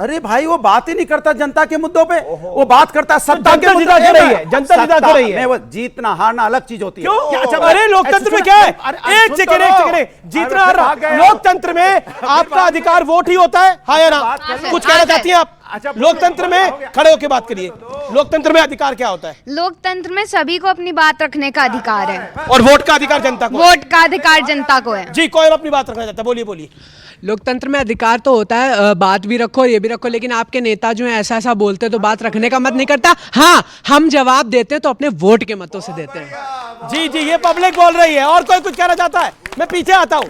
अरे भाई, वो बात ही नहीं करता जनता के मुद्दों पे, वो बात करता है सत्ता के मुद्दों पे। जनता जिता कर रही है। वो जीतना हारना अलग चीज होती है। अरे लोकतंत्र में क्या है? एक सेकंड, जीतना हारना लोकतंत्र में आपका अधिकार वोट ही होता है, हाँ या ना? कुछ कहना चाहती हैं आप? लोकतंत्र में खड़े होकर बात करिए। लोकतंत्र में अधिकार क्या होता है? लोकतंत्र में सभी को अपनी बात रखने का अधिकार है और वोट का अधिकार जनता को। वोट का अधिकार जनता को है। जी, कोई अपनी बात रखना चाहता है, बोलिए। लोकतंत्र में अधिकार तो होता है, बात भी रखो और ये भी रखो, लेकिन आपके नेता जो है ऐसा बोलते तो बात रखने का मत नहीं करता। हाँ, हम जवाब देते हैं तो अपने वोट के मतों से देते हैं। जी, ये पब्लिक बोल रही है। और कोई कुछ कहना चाहता है? मैं पीछे आता हूं।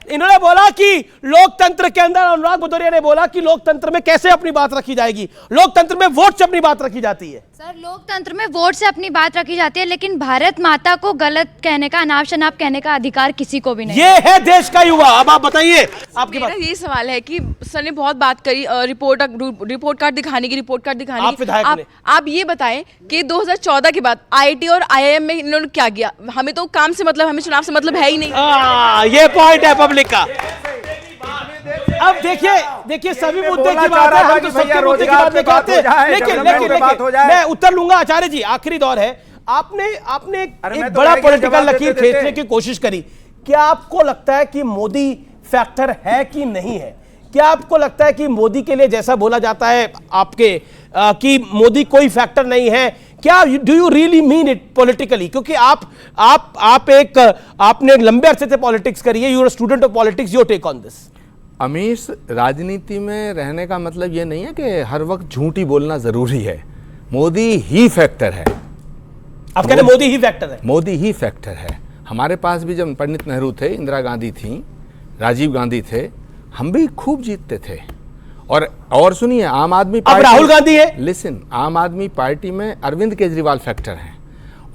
इन्होंने बोला कि लोकतंत्र के अंदर, अनुराग भदौरिया ने बोला कि लोकतंत्र में कैसे अपनी बात रखी जाएगी? लोकतंत्र में वोट से अपनी बात रखी जाती है। सर, लोकतंत्र में वोट से अपनी बात रखी जाती है, लेकिन भारत माता को गलत कहने का, अनाप शनाप कहने का अधिकार किसी को भी नहीं। ये है देश का युवा। अब आप बताइए, आपकी बात। ये सवाल है कि सर ने बहुत बात करी रिपोर्ट कार्ड दिखाने की। आप ये बताएं कि 2014 के बाद IIT और IIM में इन्होंने क्या किया? हमें तो काम से मतलब, हमें चुनाव से मतलब है ही नहीं। ये पॉइंट है पब्लिक का। अब देखिए सभी मुद्दे की बात है, हम तो सबके मुद्दे की बात कहते हैं, लेकिन मैं उत्तर लूंगा। आचार्य जी, आखिरी दौर है। आपने एक बड़ा पॉलिटिकल लकीर खींचने की कोशिश करी। क्या आपको लगता है कि मोदी फैक्टर है कि नहीं है? क्या आपको लगता है कि मोदी के लिए, जैसा बोला जाता है आपके कि मोदी कोई फैक्टर नहीं है, क्या do you really mean it politically? क्योंकि आपने लंबे अरसे से पॉलिटिक्स करी है, you are student of politics, your take on this. Amish, राजनीति में रहने का मतलब ये नहीं है कि हर वक्त झूठी बोलना जरूरी है। मोदी ही फैक्टर है। आप कह रहे मोदी ही फैक्टर है? मोदी ही फैक्टर है। हमारे पास भी जब पंडित नेहरू थे, इंदिरा गांधी थी, राजीव गांधी थे, हम भी खूब जीतते थे। और सुनिए, आम आदमी पार्टी, राहुल गांधी है। लिसन, आम आदमी पार्टी में अरविंद केजरीवाल फैक्टर हैं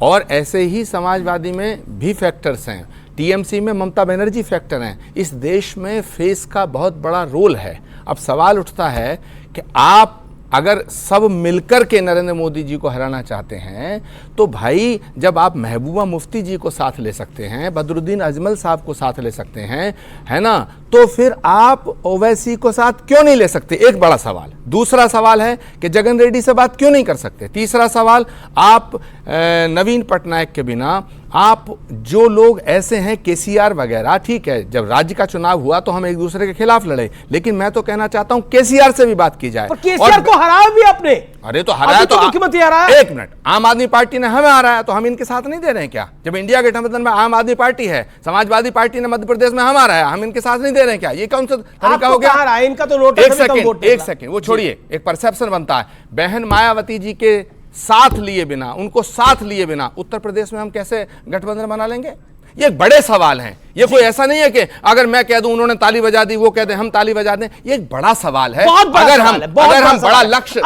और ऐसे ही समाजवादी में भी फैक्टर्स हैं। टीएमसी में ममता बनर्जी फैक्टर हैं। इस देश में फेस का बहुत बड़ा रोल है। अब सवाल उठता है कि आप अगर सब मिलकर के नरेंद्र मोदी जी को हराना चाहते हैं तो भाई, जब आप महबूबा मुफ्ती जी को साथ ले सकते हैं, बदरुद्दीन अजमल साहब को साथ ले सकते हैं, है ना, तो फिर आप ओवैसी को साथ क्यों नहीं ले सकते? एक बड़ा सवाल। दूसरा सवाल है कि जगन रेड्डी से बात क्यों नहीं कर सकते? तीसरा सवाल, आप नवीन पटनायक के बिना, आप जो लोग ऐसे हैं, केसीआर वगैरह, ठीक है, जब राज्य का चुनाव हुआ तो हम एक दूसरे के खिलाफ लड़े, लेकिन मैं तो कहना चाहता हूं केसीआर से भी बात की जाए। केसीआर को हराया भी आपने। अरे तो हराया तो मुख्यमंत्री हराया। एक मिनट, आम आदमी पार्टी ने हमें हराया तो हम इनके साथ नहीं दे रहे हैं क्या? जब इंडिया गठबंधन में आम आदमी पार्टी है, समाजवादी पार्टी ने मध्य प्रदेश में हम हराया, हम इनके साथ नहीं दे रहे हैं क्या? ये कौन सा तरीका हो गया? इनका तो एक सेकंड, वो छोड़िए, एक परसेप्शन बनता है। बहन मायावती जी के साथ लिए बिना, उनको साथ लिए बिना उत्तर प्रदेश में हम कैसे गठबंधन बना लेंगे? ये बड़े सवाल हैं। ये कोई ऐसा नहीं है कि अगर मैं कह दूं उन्होंने ताली बजा दी, वो कह दें हम ताली बजा दें। ये एक बड़ा सवाल है। अगर हम बड़ा लक्ष्य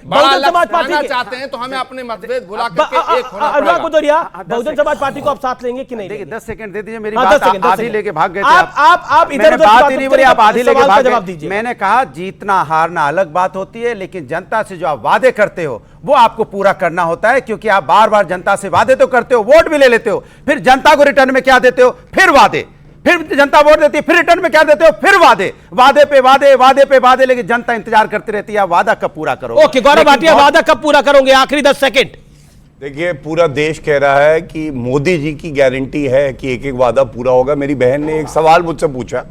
पाना चाहते हैं तो हमें अपने मतभेद भुला करके एक होना पड़ेगा। अनुराग भदौरिया, बहुजन समाज पार्टी को आप साथ लेंगे कि नहीं? देखिए, 10 सेकंड दे दीजिए, मेरी बात आधी लेके भाग गए थे आप। इधर बात ही नहीं बोली, आप आधी लेके भाग गए। मैंने कहा जीतना हारना अलग बात होती है, लेकिन जनता से जो आप वादे करते हो वो आपको पूरा करना होता है, क्योंकि आप बार बार जनता से वादे तो करते हो, वोट भी ले लेते हो, फिर जनता को रिटर्न में क्या देते हो? फिर वादे। फिर जनता वोट देती है, फिर रिटर्न में क्या देते हो, फिर वादे वादे पे वादे, वादे पे वादे, लेकिन जनता इंतजार करती रहती है वादा कब पूरा करो। ओके गौरव भाटिया, वादा कब पूरा करोगे? आखिरी 10 सेकंड। देखिए, पूरा देश कह रहा है कि मोदी जी की गारंटी है कि एक एक वादा पूरा होगा। मेरी बहन ने एक सवाल मुझसे पूछा,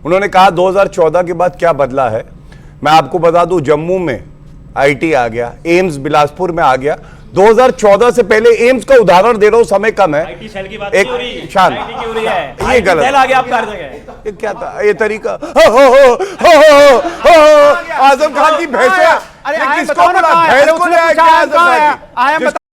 उन्होंने कहा 2014 के बाद क्या बदला है। मैं आपको बता दूं, जम्मू में आईटी आ गया, एम्स बिलासपुर में आ गया। 2014 से पहले एम्स का उदाहरण दे रहा हूं, समय कम है। आईटी सेल की बात नहीं हो रही, शान आईटी की हो रही है, ये आईटी गलत सेल आ गया आपका हर जगह। ये क्या था, ये तरीका आजम खान की भैंसे, अरे किसको बोला? भैंस को ले आया क्या आजम खान की?